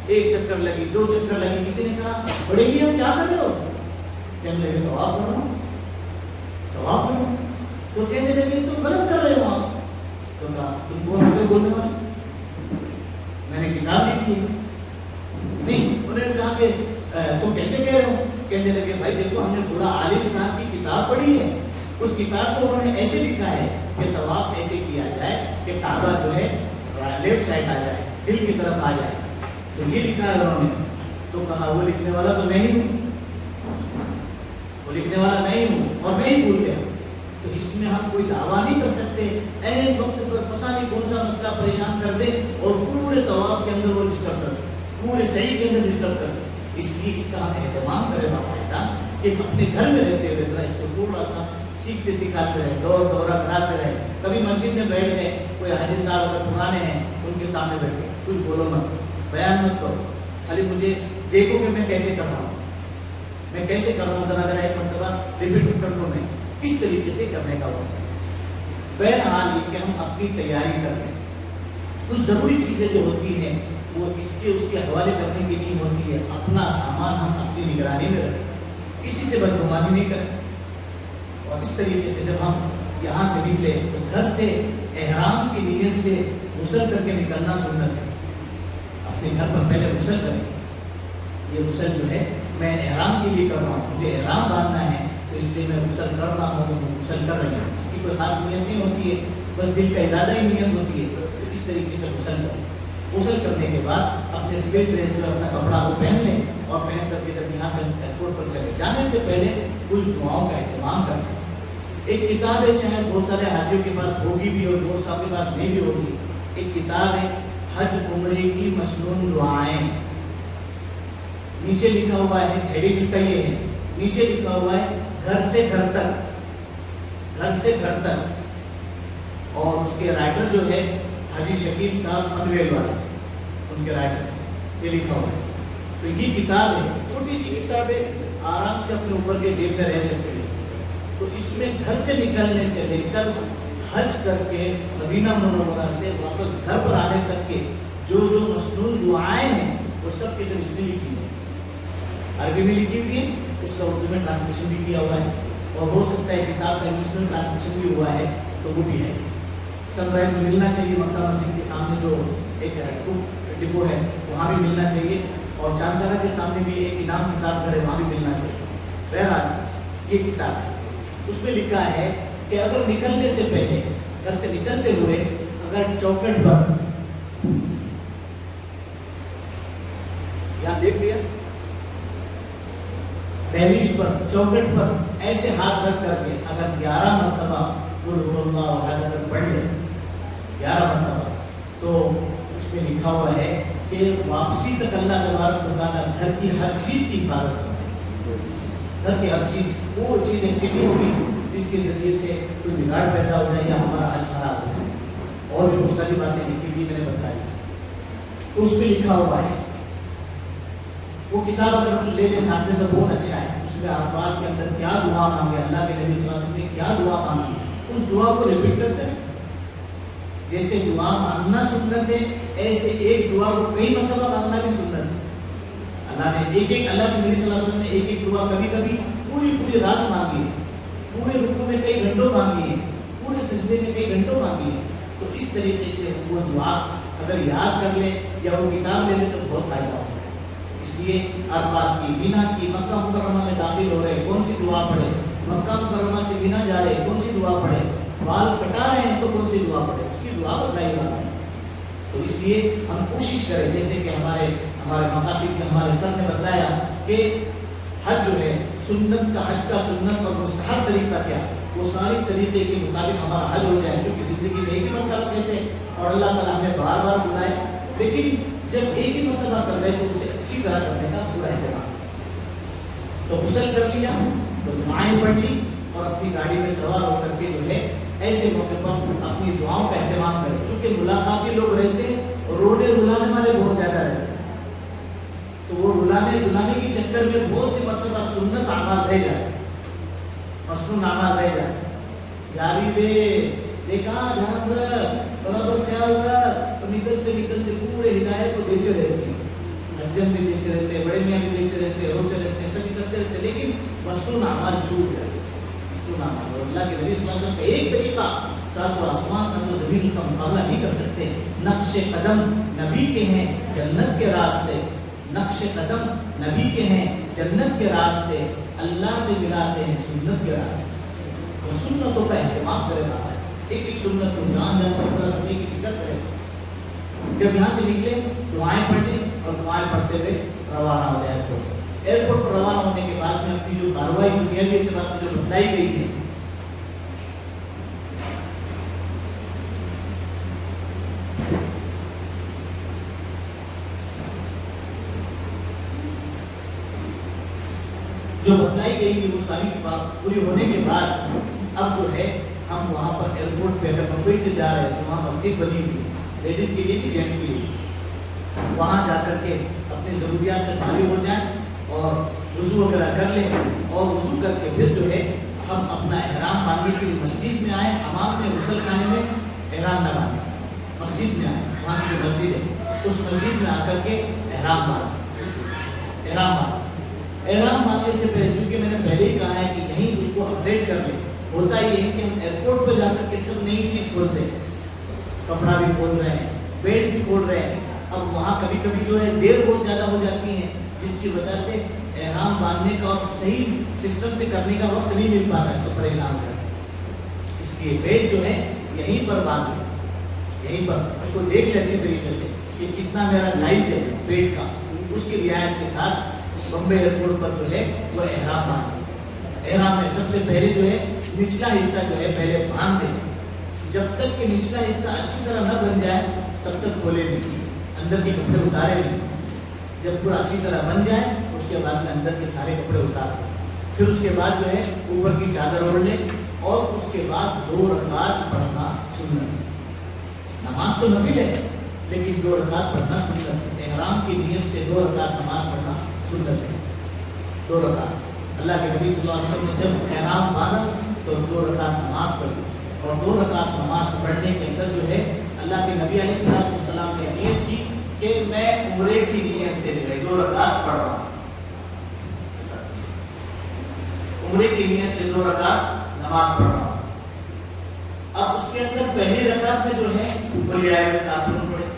ایک چکر لگی، دو چکر لگی. کسی نے کہا بڑے میاں کیا کر رہے ہو؟ کہنے لگے طواف کر رہا ہوں، طواف کر رہا ہوں. تو کہنے لگے تم غلط کر رہے ہو وہاں. تو کہا تم کون ہوتے بولنے والے؟ میں نے کتاب لکھی ہے. نہیں، انہوں نے کہا کہ تم کیسے کہہ رہے ہو؟ کہنے لگے بھائی دیکھو ہم نے پورا عالم صاحب کی کتاب پڑھی ہے، اس کتاب کو انہوں نے ایسے لکھا ہے کہ طواف ایسے کیا جائے کہ کعبہ جو ہے لیفٹ سائڈ آ جائے، دل کی طرف آ جائے. تو یہ لکھا ہے انہوں نے. تو کہا وہ لکھنے والا تو میں ہی ہوں، وہ لکھنے والا میں ہی ہوں اور میں ہی بھول گیا. تو اس میں ہم کوئی دعویٰ نہیں کر سکتے. عین وقت پر پتہ نہیں کون سا مسئلہ پریشان کر دے اور پورے طواف کے اندر وہ ڈسٹرب کر دے، پورے صحیح کے اندر ڈسٹرب کر دے. اس لیے اس کا ہم اہتمام کریں باقاعدہ کہ اپنے گھر میں رہتے ہوئے ذرا اس کو تھوڑا سا سیکھتے سکھاتے رہے، دورہ کراتے رہے. کبھی مسجد میں بیٹھ گئے، کوئی حاجی صاحب اگر پرانے ہیں ان کے سامنے بیٹھے، کچھ بولو مت، بیان مت کرو، خالی مجھے دیکھو کہ میں کیسے کر رہا ہوں، میں کیسے کر رہا ہوں. ذرا ذرا ایک مرتبہ ریپیٹ کر دوں میں کس طریقے سے کرنے کا ہوتا ہے. بہرحال یہ کہ ہم اپنی تیاری کرتے ہیں. کچھ ضروری چیزیں جو ہوتی ہیں وہ اس کے حوالے کرنے کے لیے ہوتی ہے. اپنا سامان ہم اپنی نگرانی میں رکھیں، کسی سے بدگمانی نہیں کریں. اور اس طریقے سے جب ہم یہاں سے نکلے تو گھر سے احرام کی نیت سے غسل کر کے نکلنا سنت ہے. اپنے گھر پر پہلے غسل کریں. یہ غسل جو ہے میں احرام کے لیے کر رہا ہوں، مجھے احرام باندھنا ہے تو اس لیے میں غسل کر رہا ہوں، میں غسل کر رہی ہوں. اس کی کوئی خاص نیت نہیں ہوتی ہے، بس دل کا ارادہ ہی نیت ہوتی ہے. تو اس طریقے سے غسل کریں. غسل کرنے کے بعد اپنے سول ڈریس جو اپنا کپڑا وہ پہن لیں اور پہن کر کے جب یہاں سے ایئرپورٹ پر چلے جانے سے پہلے کچھ دعاؤں کا اہتمام کریں. ایک کتاب ہے، شاید بہت سارے حاجیوں کے پاس ہوگی بھی اور بہت سب کے پاس نہیں بھی ہوگی. ایک کتاب ہے حج عمرے کی مسنون دعائیں. نیچے لکھا ہوا ہے، ہیڈنگ اس کا یہ ہے، نیچے لکھا ہوا ہے گھر سے گھر تک، گھر سے گھر تک. اور اس کے رائٹر جو ہے حاجی شکیل صاحب انویل والے، ان کے رائٹر یہ لکھا ہوا ہے. تو یہ کتاب ہے، چھوٹی سی کتاب ہے، آرام سے اپنے اوپر کے جیب میں رہ سکتے ہیں. تو اس میں گھر سے نکلنے سے لے کر حج کر کے مدینہ منورہ سے واپس گھر پر آنے تک کے جو مسنون دعائیں ہیں وہ سب کے سب اس میں لکھی ہیں. عربی میں لکھی ہوئی ہے، اس کا اردو میں ٹرانسلیشن بھی کیا ہوا ہے. اور ہو سکتا ہے کتاب کا انگلش میں ٹرانسلیشن بھی ہوا ہے تو وہ بھی ہے. سن رائز میں ملنا چاہیے، مکہ مسجد کے سامنے جو ایک ڈپو ہے وہاں بھی ملنا چاہیے. اور چاندارا کے سامنے بھی ایک انعام کتاب گھر ہے، وہاں بھی ملنا چاہیے. بہرحال یہ کتاب ہے، اس میں لکھا ہے کہ اگر نکلنے سے پہلے گھر سے نکلتے ہوئے اگر چوکٹ پر، یہاں دیکھ لیا، دہلیز پر چوکٹ پر ایسے ہاتھ رکھ کر کے اگر 11 مرتبہ قل هو اللہ احد اگر پڑھ لیں 11 مرتبہ تو اس میں لکھا ہوا ہے کہ واپسی تک اللہ تبارک و تعالیٰ گھر کی ہر چیز کی حفاظت کرتا ہے. گھر کی ہر چیز، وہ چیز ایسی نہیں ہوگی جس کے ذریعے سے کوئی بگاڑ پیدا ہو جائے یا ہمارا حج خراب ہو جائے. اور بھی بہت ساری باتیں لکھی ہوئی میں نے بتائی. اس میں لکھا ہوا ہے، وہ کتاب اگر لے لیں ساتھ میں تو بہت اچھا ہے. اس میں عرفات کے اندر کیا دعا مانگے، اللہ کے نبی صلی اللہ علیہ وسلم نے کیا دعا مانگی، اس دعا کو ریپیٹ کرتے ہیں. جیسے دعا مانگنا سنت ہے، ایسے ایک دعا کو کئی مرتبہ مانگنا بھی سنت ہے. اللہ نے اللہ کے نبی صلی اللہ علیہ وسلم نے ایک دعا کبھی کبھی پوری رات مانگی ہے، پورے رکوع میں کئی گھنٹوں مانگی ہے، پورے سجدے میں کئی گھنٹوں مانگی ہے. تو اس طریقے سے وہ دعا اگر یاد کر لیں یا وہ کتاب لے لیں تو بہت فائدہ ہوگا. اس لیے عرفات کی، مینا کی، مکہ مکرمہ میں داخل ہو رہے کون سی دعا پڑھے، مکہ مکرمہ سے مینا جا رہے کون سی دعا پڑھے، بال کٹا رہے ہیں تو کون سی دعا پڑھے، اس کی دعا بتائی جاتی ہے. تو اس لیے ہم کوشش کریں، جیسے کہ ہمارے مقاصد کے ہمارے سر نے بتایا کہ حج جو ہے سنت کا، حج کا سنت اور مستحب طریقہ کیا، وہ ساری طریقے کے مطابق ہمارا حج ہو جائے، جو کہ زندگی میں ایک ہی مرتبہ کہتے ہیں اور اللہ تعالیٰ ہمیں بار بار بلائے. لیکن جب ایک ہی مرتبہ کر رہے تو اسے اچھی طرح کرنے کا پورا اہتمام. تو غسل کر لیا، تو دعائیں پڑھ لی اور اپنی گاڑی میں سوار ہو کر کے جو ہے ایسے موقع پر اپنی دعاؤں کا اہتمام کریں. چونکہ ملاقاتی لوگ رہتے ہیں اور رونے رلانے والے بہت زیادہ رہتے ہیں, تو وہ رلانے دلانے کے چکر میں بہت سی مرتبہ سنت اعمال رہ جاتے, مسنون اعمال رہ جاتے. جاری دیکھا دھیان رکھ, برابر خیال رکھ, تو نکلتے نکلتے پورے ہدایت کو دیتے رہتے ہیں, حجم بھی دیتے رہتے ہیں, بڑے میاں بھی دیتے رہتے ہیں, روتے رہتے ہیں, سب کرتے رہتے ہیں, لیکن مسنون اعمال چھوٹ جاتے. مسنون اعمال, اور اللہ کے نبی صلی اللہ علیہ وسلم کا ایک طریقہ, ساتھ و آسمان ساتھ و زمین اس کا مقابلہ نہیں کر سکتے. نقش قدم نبی کے ہیں جنت کے راستے, نقش قدم نبی کے ہیں جنت کے راستے, اللہ سے ملاتے ہیں سنت کے راستے. تو سنتوں کا اہتمام کرے گا, ایک ایک سنت کو جان جان پر پورا کرنے کی فکر کرے. جب یہاں سے نکلے دعائیں پڑھیں اور دعائیں پڑھتے ہوئے روانہ ہو جائے. تو ایئرپورٹ پر روانہ ہونے کے بعد میں اپنی جو کارروائی دنیا کے اعتبار سے جو بتائی گئی ہے, جو بتائی گئی کہ وہ ساری بات پوری ہونے کے بعد اب جو ہے ہم وہاں پر ایئرپورٹ پہ اگر ممبئی سے جا رہے ہیں تو وہاں مسجد بنی ہوئی ہے, لیڈیز کے لیے بھی جینٹس کے لیے. وہاں جا کر کے اپنی ضروریات سے فارغ ہو جائیں اور وضو وغیرہ کر لیں, اور وضو کر کے پھر جو ہے ہم اپنا احرام باندھنے کے لیے مسجد میں آئیں. حمام میں غسل خانے میں احرام نہ باندھیں, مسجد میں آئیں, وہاں کی جو مسجد ہے اس مسجد میں آ کر کے احرام باندھیں. احرام باندھنے سے پہلے, چونکہ میں نے پہلے ہی کہا ہے کہ کہیں اس کو اپڈیٹ کر لیں. ہوتا یہ ہے کہ ہم ایئرپورٹ پہ جا کر کے سب نئی چیز کھولتے ہیں, کپڑا بھی کھول رہے ہیں, بیلٹ بھی کھول رہے ہیں. اب وہاں کبھی کبھی جو ہے دیر بہت زیادہ ہو جاتی ہے, جس کی وجہ سے احرام باندھنے کا اور صحیح سسٹم سے کرنے کا وقت نہیں مل پاتا ہے, تو پریشان کر. اس لیے بیلٹ جو ہے یہیں پر باندھ لیں, یہیں پر اس کو دیکھ لیں اچھے طریقے سے کہ کتنا میرا سائز ہے بیلٹ کا. اس کی رعایت کے ساتھ بمبئی ایئرپورٹ پر جو ہے وہ احرام باندھیں. احرام میں سب سے پہلے جو ہے نچلا حصہ جو ہے پہلے باندھ دیں. جب تک کہ نچلا حصہ اچھی طرح نہ بن جائے تب تک کھولے نہیں, اندر کے کپڑے اتارے نہیں. جب پورا اچھی طرح بن جائے اس کے بعد میں اندر کے سارے کپڑے اتار دیں. پھر اس کے بعد جو ہے اوپر کی چادر اوڑھ لیں, اور اس کے بعد 2 رکعت پڑھنا سنت. نماز تو نفل ہے لیکن 2 رکعت پڑھنا سنت. احرام کی نیت سے 2 رکعت نماز پڑھنا سنت ہے. 2 رکعت اللہ کے نبی صلی اللہ علیہ وسلم نے جب احرام باندھا تو 2 رکعت نماز پڑھی, اور 2 رکعت نماز پڑھنے کے اندر جو ہے اللہ کے نبی علیہ السلام نے نیت کی کہ میں عمرے کی نیت سے 2 رکعت پڑھ رہا ہوں. عمرے کی نیت سے 2 رکعت نماز پڑھ رہا ہوں. اب اس کے اندر پہلی رکعت میں جو ہے قل یا ایھا الکافرون پڑھے,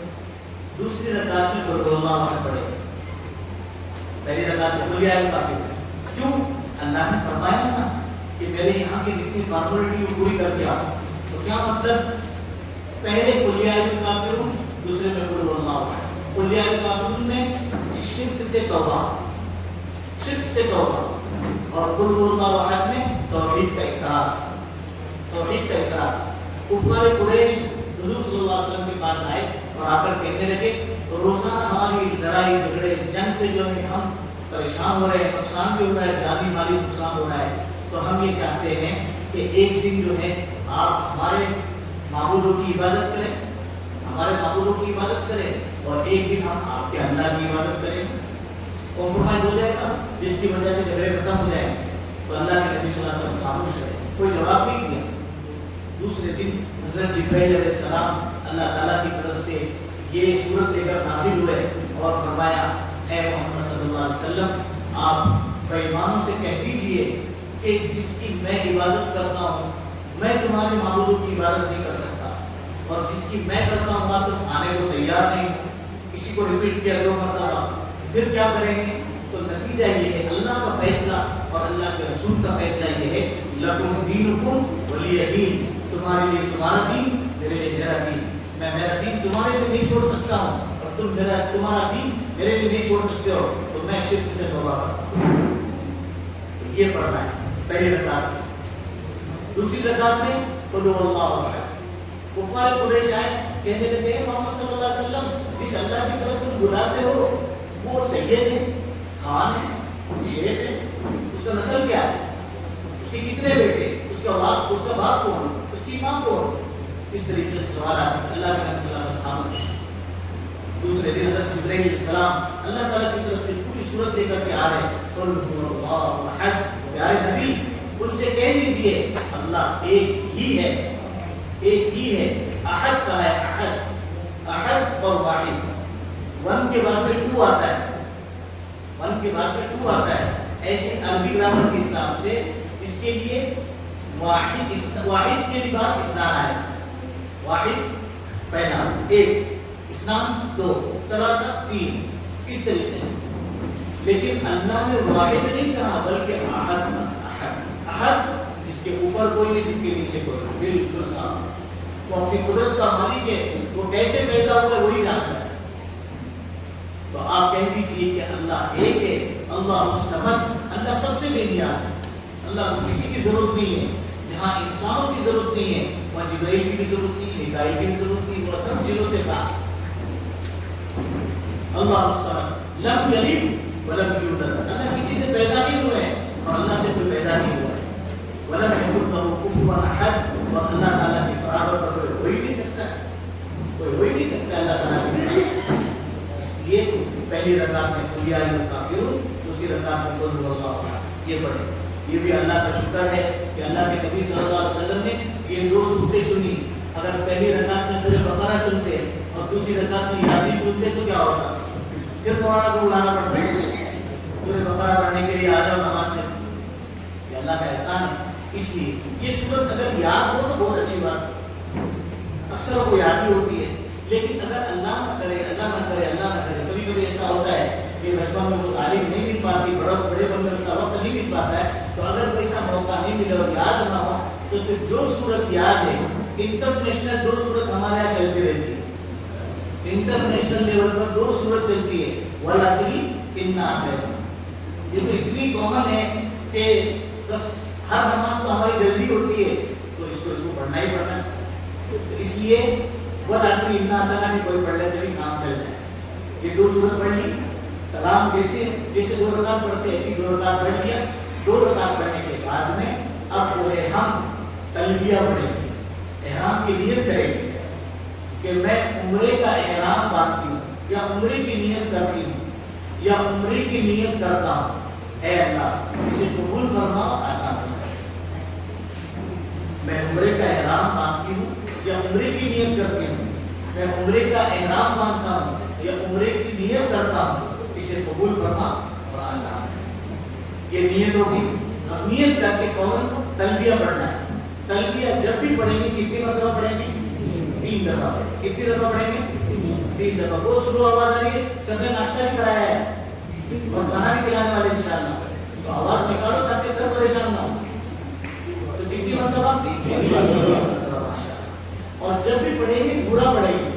دوسری رکعت میں قل اللہ احد پڑھے. پہلی رکعت میں قل یا ایھا الکافرون. کیوں؟ اللہ نے فرمایا نا کہ میرے یہاں کی جتنی فارمیلٹی وہ پوری کر کے آؤ. تو کیا مطلب, پہلے قل یا ایھا الکافرون, دوسرے میں قل اللہ احد. قل یا ایھا الکافرون میں شرک سے توبہ, شرک سے توبہ, اور قل اللہ احد میں توحید کا اقرار, توحید کا اقرار. کفار قریش حضور صلی اللہ علیہ وسلم کے پاس آئے اور آ کر کہنے لگے روزانہ ہماری لڑائی جھگڑے جنگ سے جو ہے ہم پریشان ہو رہے ہیں, نقصان بھی ہو رہا ہے, جانی مالی نقصان ہو رہا ہے. تو ہم یہ چاہتے ہیں کہ ایک دن جو ہے آپ ہمارے معبودوں کی عبادت کریں, ہمارے معبودوں کی عبادت کریں, اور ایک دن ہم آپ کے اللہ کی عبادت کریں. کمپرومائز ہو جائے گا جس کی وجہ سے جھگڑے ختم ہو جائیں گے. تو اللہ کے نبی صلی اللہ علیہ وسلم خاموش رہے, کوئی جواب نہیں دیا. دوسرے دن حضرت جبرائیل علیہ السلام اللہ تعالیٰ کی طرف سے یہ صورت لے کر نازل ہوئے اور فرمایا اے محمد صلی اللہ علیہ وسلم آپ بےایمانوں سے کہہ دیجئے کہ جس کی میں عبادت کرتا ہوں میں تمہارے معبودوں کی عبادت نہیں کر سکتا, اور جس کی میں کرتا ہوں وہاں تم آنے کو تیار نہیں. کسی کو ریپیٹ کیا 2 مرتبہ, پھر کیا کریں گے؟ تو نتیجہ یہ ہے اللہ کا فیصلہ اور اللہ کے رسول کا فیصلہ یہ ہے لکم دینکم ولی دین, تمہارے لیے تمہارا دین, میرے لیے میرا دین. میں میرا دین تمہارے لیے نہیں چھوڑ سکتا ہوں, اور تم تمہارا دین میرے لیے نہیں چھوڑ سکتے ہو. تو میں شرک سے توبہ کرتا ہوں. یہ پڑھنا ہے پہلی رکعت. دوسری رکعت میں قل اللہ احد. کفار قریش آئے کہنے لگے محمد صلی اللہ علیہ وسلم جس اللہ کی طرف تم بلاتے ہو وہ سید ہے, خان ہے, شیخ ہے, اس کا نسل کیا ہے؟ کے کتنے بیٹے، اس کا باپ کون، اس کی ماں کون، اس طریقے سے سوالات اللہ کے نبی صلی اللہ علیہ وسلم خاموش۔ دوسرے دن حضرت جبرائیل علیہ السلام اللہ تعالیٰ کی طرف سے پوری صورت لے کر کے آ رہے، قل هو اللہ احد، پیارے نبی ان سے کہہ دیجئے اللہ ایک ہی ہے، ایک ہی ہے، احد کا ہے، احد اور واحد، ون کے بعد میں ٹو آتا ہے، ون کے بعد میں ٹو آتا ہے، ایسے عربی گرامر کے حساب سے اس کے لیے واحد کے بعد اسنان آئے، واحد پہلا، ایک، اسنان دو، ثلاثہ تین، اس طریقے سے۔ لیکن اللہ نے واحد نہیں کہا بلکہ احد، احد جس کے اوپر کوئی نہیں، جس کے نیچے کوئی نہیں، بالکل صاف، وہ اپنی قدرت کا مالک ہے، وہ کیسے پیدا ہوا ہے وہی جانتا ہے۔ تو آپ کہہ دیجیے کہ اللہ ایک ہے، اللہ الصمد، اللہ سب سے بے نیاز ہے، اللہ کو کسی کی ضرورت نہیں ہے، جہاں انسانوں کی ضرورت نہیں ہے وہاں جبرائیل کی بھی ضرورت نہیں، میکائیل کی بھی ضرورت نہیں، وہ سب چیزوں سے پاک۔ اللہ الصمد لم یلد ولم یولد، اللہ کسی سے پیدا نہیں ہوئے اور اللہ سے کوئی پیدا نہیں ہوا ہے، ولم یکن لہ کفوا احد، اور اللہ تعالیٰ کے برابر کا کوئی ہو ہی نہیں سکتا، کوئی ہو ہی نہیں سکتا اللہ تعالیٰ کے۔ اس لیے پہلی رکعت میں قل یا ایھا الکافرون، دوسری رکعت میں قل هو اللہ احد، یہ پڑھیں۔ یہ بھی اللہ کا شکر ہے کہ اللہ کے نبی صلی اللہ علیہ وسلم نے یہ دو سورتیں چنی۔ اگر پہلی رکعت میں سورہ بقرہ چنتے اور دوسری رکعت میں یاسین چنتے تو کیا ہوتا؟ پھر مولانا کو بلانا پڑتا ہے سورہ بقرہ پڑھنے کے لیے، آ جاؤ نماز میں۔ یہ اللہ کا احسان ہے۔ اس لیے یہ سورت اگر یاد ہو تو بہت اچھی بات، اکثر کو یاد ہی ہوتی ہے، لیکن اگر اللہ نہ کرے، اللہ نہ کرے، اللہ نہ کرے، کبھی کبھی ایسا ہوتا ہے کہ بچپن میں وہ تعلیم نہیں مل پاتی، بڑے بننے کا وقت نہیں مل پاتا ہے، تو اگر ایسا موقع نہیں ملے اور یاد نہ ہو تو پھر جو صورت یاد ہے، انٹرنیشنل دو صورت ہمارے یہاں چلتی رہتی ہے، انٹرنیشنل لیول پر دو صورت چلتی ہے، والعصر انا اعطیناک، یہ تو اتنی کامن ہے کہ بس ہر نماز تو ہماری جلدی ہوتی ہے تو اس کو پڑھنا ہی پڑھنا ہے، تو اس لیے والعصر انا اعطیناک بھی کوئی پڑھ لے تو بھی کام چل جائے۔ یہ دو صورت پڑھ لی، سلام جیسے دو رکعت پڑھتے ایسی دو رکعت پڑھ لیا، دو رکعت پڑھنے کے بعد میں اب جو ہے ہم تلبیہ پڑھیں گے، احرام کی نیت کریں گے کہ میں عمرے کا احرام باندھتی ہوں یا عمرے کی نیت کرتی ہوں یا عمرے کی نیت کرتا ہوں، اے اللہ اسے قبول فرما، آسان فرما۔ میں عمرے کا احرام باندھتی ہوں یا عمرے کی نیت کرتی ہوں، میں عمرے کا احرام باندھتا ہوں یا عمرے کی نیت کرتا ہوں، اسے قبول فرما اور آسان ہے۔ یہ نیت ہوگی، اب نیت کر کے فوراً تلبیہ پڑھنا ہے۔ تلبیہ جب بھی پڑھیں گے کتنی مرتبہ پڑھیں گے؟ 3 دفعہ۔ کتنی دفعہ پڑھیں گے؟ 3 دفعہ۔ بہت سلو آواز آ رہی ہے، سب نے ناشتہ بھی کرایا ہے اور کھانا بھی کھلانے والے انشاءاللہ، تو آواز نکالو تاکہ سب پریشان نہ ہو۔ تو کتنی مرتبہ؟ 3 مرتبہ، ماشاءاللہ۔ اور جب بھی پڑھیں گے پورا پڑھیں گے۔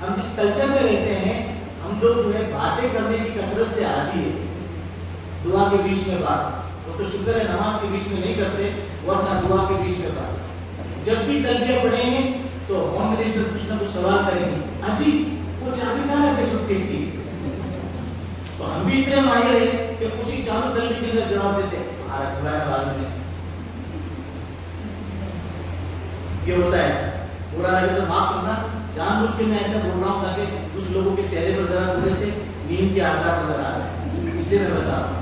ہم جس کلچر میں رہتے ہیں ہم لوگ جو ہے باتیں کرنے کی کثرت سے عادی ہے، دعا کے بیچ میں بات، وہ تو شکر ہے نماز کے بیچ میں نہیں کرتے، ورنہ دعا کے بیچ میں بات۔ جب بھی تلبیہ پڑھیں گے تو ہوم منسٹر کچھ نہ کچھ سوال کریں گے، اجی وہ چابی کہاں ہے کہ سب کیس کی؟ تو ہم بھی اتنے ماہر ہیں کہ اسی چالو تلبیہ کے اندر جواب دیتے ہیں، بھارت بھائی آواز میں یہ ہوتا ہے۔ برا لگے تو معاف کرنا، جان بوجھ کے میں ایسا بول رہا ہوں تاکہ کچھ لوگوں کے چہرے پر ذرا تھوڑے سے نیند کے آثار نظر آ رہے ہیں، اس لیے میں بتا رہا ہوں۔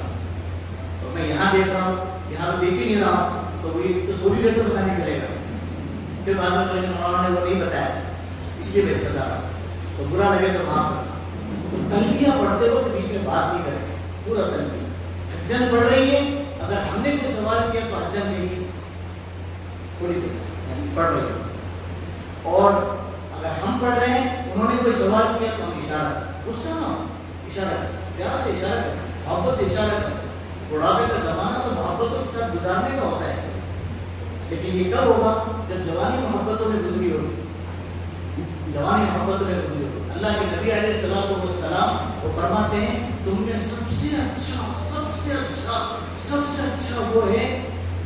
تو میں یہاں دیکھ رہا ہوں، یہاں تو دیکھ ہی نہیں رہا ہوں، تو وہی تو تھوڑی دیر تو پتہ نہیں چلے گا، پھر بعد میں مولانا نے وہ نہیں بتایا، اس لیے میں بتا رہا ہوں۔ تو برا لگے تو معاف کرنا۔ تو تلبیہ پڑھتے وقت بیچ میں بات نہیں کریں، پورا تلبیہ۔ حجن پڑھ رہی ہے، اگر ہم نے کوئی سوال کیا تو حجن نہیں، تھوڑی دیر پڑھ رہی ہے، اور اگر ہم پڑھ رہے ہیں انہوں نے کوئی سوال کیا تو ہم اشارہ، غصہ نہ ہو، اشارہ پیار سے اشارہ کریں، محبت سے اشارہ کریں۔ بڑھاپے کا زمانہ تو محبتوں کے ساتھ گزارنے کا ہوتا ہے، لیکن یہ کب ہوگا؟ جب جوانی محبتوں میں گزری ہوگی، جوانی محبتوں میں گزری ہوگی۔ اللہ کے نبی علیہ الصلوۃ والسلام وہ فرماتے ہیں تم میں سب سے اچھا وہ ہے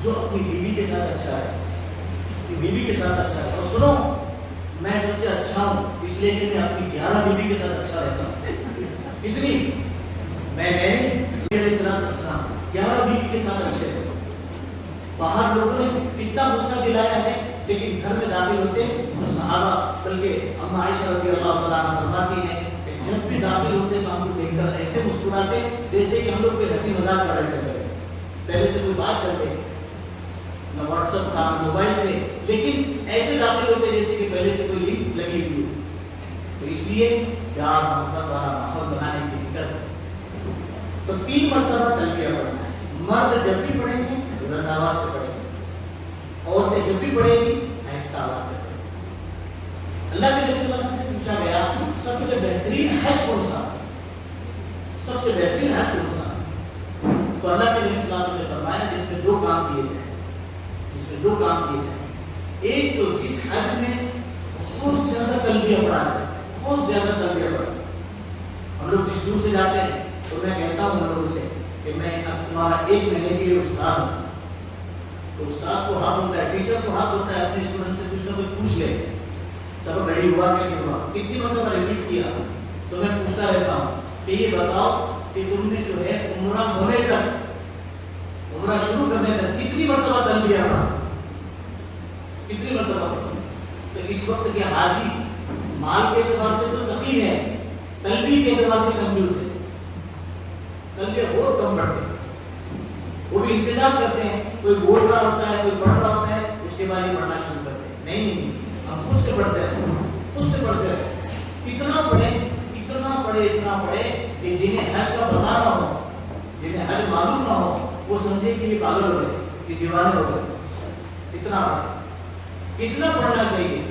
جو اپنی بیوی کے ساتھ اچھا ہے، بیوی کے ساتھ اچھا ہے۔ اور سنو، میں سب سے اچھا ہوں اس لیے کہ میں اپنی 11 بیوی کے ساتھ اچھا رہتا ہوں، اتنی میں 11 بیوی کے ساتھ اچھے تھے۔ باہر لوگوں نے اتنا غصہ دلایا ہے، لیکن گھر میں داخل ہوتے تو صحابہ بلکہ اما عائشہ رضی اللہ تعالیٰ عنہ فرماتی ہیں کہ جب بھی داخل ہوتے تو ہم کو دیکھ کر ایسے مسکراتے جیسے کہ ہم لوگ کوئی ہنسی مذاق کر رہے تھے، پہلے سے کوئی بات چل رہی، نہ واٹس ایپ تھا نہ موبائل تھے، لیکن ایسے داخل ہوتے جیسے کہ پہلے سے کوئی لنک لگی ہوئی ہو۔ تو اس لیے پیار محبت والا ماحول بنانے کی فکر ہے۔ تو 3 مرتبہ تلبیہ پڑھنا ہے۔ مرد جب بھی پڑھیں گے بلند آواز سے پڑھیں گے، عورتیں جب بھی پڑھیں گی آہستہ آواز سے پڑھیں گی۔ اللہ کے نبی صلی اللہ علیہ وسلم سے پوچھا گیا سب سے بہترین حج کون سا؟ سب سے بہترین حج کون سا؟ تو اللہ کے نبی صلی اللہ علیہ وسلم نے فرمایا جس میں 2 کام کیے جائیں، جس میں 2 کام کیے جائیں۔ ایک تو جس حج میں بہت زیادہ تلبیہ پڑھا جائے، بہت زیادہ تلبیہ پڑھا۔ ہم لوگ جس دور سے جاتے ہیں تو میں کہتا ہوں ہم لوگوں سے کہ میں اب تمہارا 1 مہینے کے لیے استاد ہوں، تو استاد کو حق ہوتا ہے، ٹیچر کو حق ہوتا ہے اپنے اسٹوڈنٹ سے کچھ نہ کچھ پوچھ لے، سب ریڈی ہوا کہ نہیں ہوا، کتنی مرتبہ ریپیٹ کیا، تو میں پوچھتا رہتا ہوں کہ یہ بتاؤ کہ تم نے جو ہے عمرہ ہونے تک، عمرہ شروع کرنے تک کتنی مرتبہ تلبیہ پڑھا، کتنی مرتبہ پڑھا؟ تو اس وقت کے حاجی مال کے اعتبار سے تو سخی ہے، تلبیہ کے اعتبار سے کنجوس ہے، تلبیہ بہت کم پڑھتے ہیں، وہ بھی انتظار کرتے ہیں، کوئی بول رہا ہوتا ہے کوئی پڑھ رہا ہوتا ہے اس کے بعد یہ پڑھنا شروع کرتے ہیں۔ نہیں، ہم خود سے پڑھتے ہیں، خود سے پڑھتے ہیں، اتنا پڑھے اتنا پڑھے اتنا پڑھے کہ جنہیں حج کا پتہ نہ ہو، جنہیں حج معلوم نہ ہو، وہ سمجھے کہ یہ پاگل ہو گئے، یہ دیوانے ہو گئے، اتنا پڑھے۔ کتنا پڑھنا چاہیے؟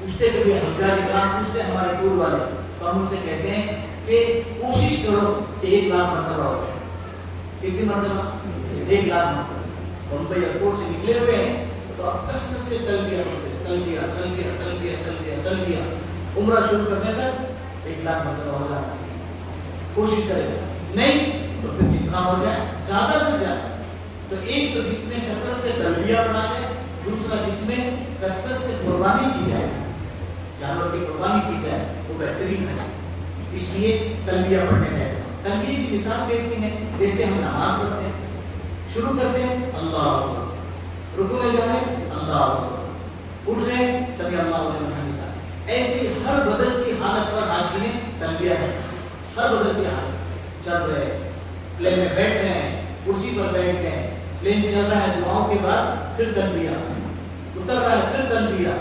پوچھتے کبھی حجاج اکرام پوچھتے ہمارے ٹور والے، تو ہم ان سے کہتے ہیں کہ کوشش کرو کہ 1 لاکھ مرتبہ ہو جائے۔ کتنی مرتبہ؟ 1 لاکھ مرتبہ۔ بمبئی ایئرپورٹ سے نکلے ہوئے ہیں تو اب کثرت سے تلبیہ پڑھتے ہیں، تلبیہ تلبیہ تلبیہ تلبیہ تلبیہ، عمرہ شروع کرنے تک 1 لاکھ مرتبہ ہو جانا چاہیے۔ کوشش کرے، نہیں تو پھر جتنا ہو جائے زیادہ سے زیادہ۔ تو ایک تو جس میں کثرت سے تلبیہ پڑھا جائے، دوسرا جس میں کثرت سے قربانی کی جائے، جانور کی قربانی کی جائے، وہ بہترین ہے۔ اس لیے تلبیہ پڑھنے میں تلبیہ کی مثال کیسی ہے؟ جیسے ہم نماز پڑھتے ہیں، شروع کرتے ہیں اللہ اکبر، رکوع میں جائیں اللہ اکبر، اٹھ رہے ہیں سمی اللہ لمن حمیدہ۔ ایسے ہر بدن کی حالت پر حاجی نے تلبیہ ہے، ہر بدن کی حالت، چل رہے ہیں، پلین میں بیٹھ رہے ہیں، کرسی پر بیٹھ گئے، پلین چل رہا ہے، دعاؤں کے بعد پھر تلبیہ، اتر رہا ہے پھر تلبیہ،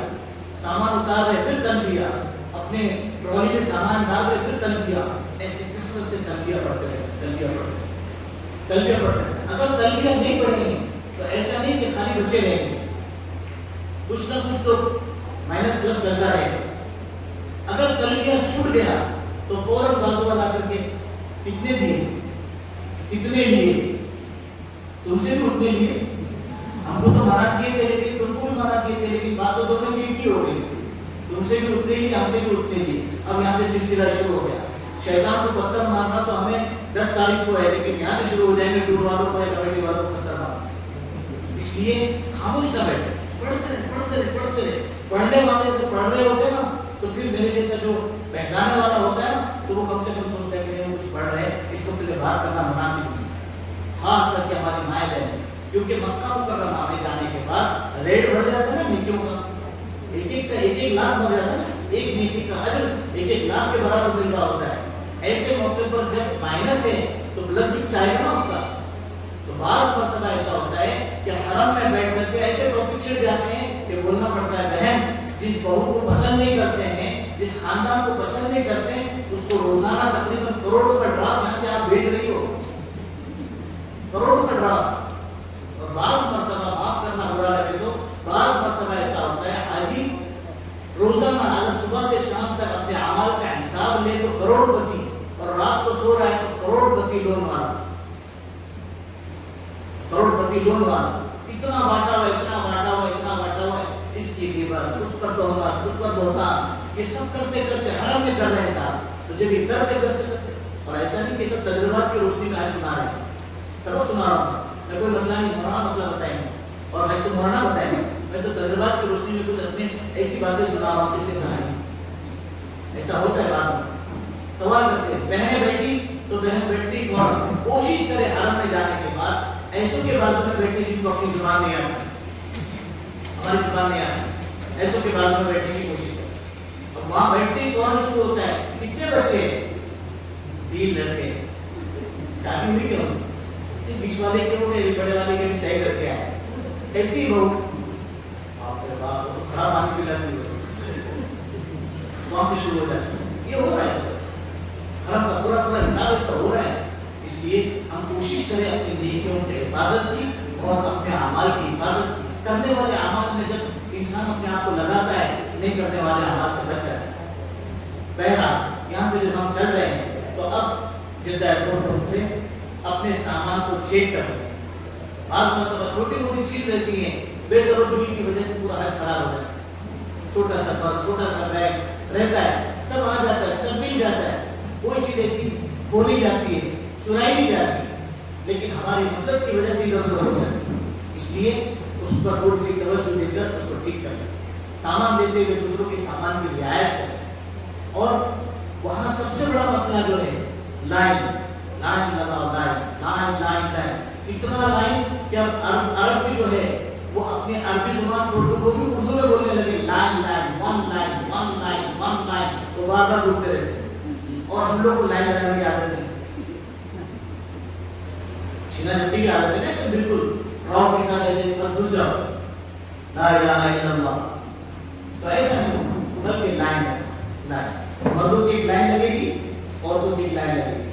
سامان اتار رہے پھر تلبیہ، اپنے ٹرالی میں سامان ڈال رہے پھر تلبیہ۔ ایسے کثرت سے تلبیہ پڑھتے ہیں، تلبیہ پڑھتے ہیں، تلبیہ پڑھتے ہیں۔ اگر تلبیہ نہیں پڑھیں گے تو ایسا نہیں کہ خالی بچے رہیں گے، کچھ نہ کچھ تو مائنس پلس چلتا رہے گا۔ اگر تلبیہ چھوٹ گیا تو فوراً بازو والا کر کے کتنے دیے، کتنے لیے، تم سے بھی اتنے لیے، ہم کو تو منع کیے تھے لیکن تم کو بھی منع کیے تھے، لیکن بات تو دونوں کی ایک ہی ہو گئی، تم سے بھی اتنے لیے ہم سے بھی اتنے لیے۔ اب یہاں سے سلسلہ شروع ہو گیا، شیطان کو پتھر مارنا تو ہمیں 10 تاریخ کو ہے، لیکن یہاں سے شروع ہو جائیں گے ٹور والوں کو یا کمیٹی والوں کو پتھر مارنا۔ اس لیے خاموش نہ بیٹھے، پڑھتے رہے پڑھتے رہے پڑھتے رہے۔ پڑھنے والے سے پڑھ رہے ہوتے نا تو پھر میرے جیسا جو بہکانے والا ہوتا ہے نا تو وہ کم سے کم سوچتا ہے کہ کچھ پڑھ رہے ہیں، اس وقت بات کرنا مناسب نہیں، خاص کر کے ہماری مائیں بہنیں، کیونکہ مکہ مکرمہ میں جانے کے بعد ریٹ بڑھ جاتا ہے نا نیکیوں کا، ایک لاکھ بڑھ جاتا ہے، ایک نیکی کا اجر 1 لاکھ کے برابر مل رہا ہوتا ہے۔ ایسے موقع پر جب مائنس ہے تو پلس بھی چاہے گا نا اس کا۔ تو بعض مرتبہ ایسا ہوتا ہے کہ حرم میں بیٹھ کر کے ایسے ٹاپک چھڑ جاتے ہیں کہ بولنا پڑتا ہے بہن جس بہو کو پسند نہیں کرتے ہیں، جس خاندان کو پسند نہیں کرتے ہیں، اس کو روزانہ تقریباً کروڑوں کا ڈرافٹ یہاں سے آپ بھیج رہی ہو، کروڑوں کا ڈرافٹ۔ اور بعض مرتبہ معاف کرنا برا لگے تو بعض مرتبہ ایسا ہوتا ہے حاجی روزانہ اگر صبح سے شام تک اپنے اعمال کا حساب لے تو کروڑ پتی، اور رات کو سو رہا ہے تو کروڑ پتی لون والا، کروڑ پتی لون والا، اتنا بانٹا ہوا اتنا بانٹا ہوا اتنا بانٹا ہوا، اس کی غیبت، اس پر تہمت، اس پر بہتان، یہ سب کرتے کرتے حرم میں کر رہے ہیں صاحب۔ تو جب یہ کرتے کرتے اور ایسا نہیں کہ سب تجربات کی روشنی میں آج سنا رہے ہیں، سبق سنا رہا ہوں میں، کوئی مسئلہ نہیں، مولانا مسئلہ بتائیں گے اور آج تو مولانا بتائیں گے، میں تو تجربات کی روشنی میں کچھ اپنے ایسی باتیں سنا رہا ہوں کس سے کہا ہے، ایسا ہوتا ہے بعد میں۔ سوال کرتے ہیں بہنیں بیٹھی تو بہن بیٹھی فوراً کوشش کرے حرم میں جانے کے بعد ایسوں کے بازو میں بیٹھے جن کو اپنی زبان نہیں آتی، ہماری زبان نہیں آتی، ایسوں کے بازو میں بیٹھنے کی کوشش کریں۔ اور وہاں بیٹھتے ہی فوراً شروع ہوتا ہے، کتنے بچے 3 لڑکے، شادی ہوئی کیوں؟ بیچ والے کیوں گئے، بڑے والے کے بھی طے کر کے آئے، ایسی ہی بہو باپ رے باپ، تو خراب پانی پلاتی ہو، وہاں سے شروع ہو جاتا ہے۔ یہ ہو رہا ہے حرم کا پورا حساب ایسا ہو رہا ہے۔ اس لیے ہم کوشش کریں اپنی نیکیوں کی حفاظت کی اور اپنے اعمال کی حفاظت کی۔ کرنے والے اعمال میں جب انسان اپنے آپ کو لگاتا ہے، نہیں کرنے والے اعمال سے بچ جاتا ہے۔ بہرحال یہاں سے جب ہم چل رہے ہیں تو اب جدہ ایئرپورٹ پر اترے، اپنے سامان کو چیک کریں۔ بعض مرتبہ چھوٹی موٹی چیز رہتی ہیں، بے توجہی کی وجہ سے پورا حج خراب ہو جاتا ہے۔ چھوٹا سا پرس، چھوٹا سا بیگ رہتا ہے، سب آ جاتا ہے، سب مل جاتا ہے، کوئی چیز ایسی کھولی جاتی ہے، چرائی بھی جاتی ہے، لیکن ہماری مدد کی وجہ سے ادھر ادھر ہو جاتی ہے۔ اس لیے اس پر تھوڑی سی توجہ دے کر اس کو ٹھیک کریں۔ سامان دیتے ہوئے دوسروں کے سامان کی رعایت کریں۔ اور وہاں سب سے بڑا مسئلہ جو ہے لائن لگاؤ، لائن اتنا لائن کہ عرب بھی جو ہے وہ اپنے عربی زبان چھوڑ کر وہ بھی اردو میں بولنے لگے، لائن ون لائن، تو بار بار بولتے رہتے ہیں۔ اور ہم لوگ کو لائن لگانے کی عادت ہے، چھینا جھپٹی کی عادت ہے نا، بالکل راؤ کے ساتھ ایسے بس گھس جاؤ، لا الہ الا اللہ، تو ایسا نہیں، بلکہ لائن مردوں کی ایک لائن لگے گی، عورتوں کی ایک لائن لگے گی۔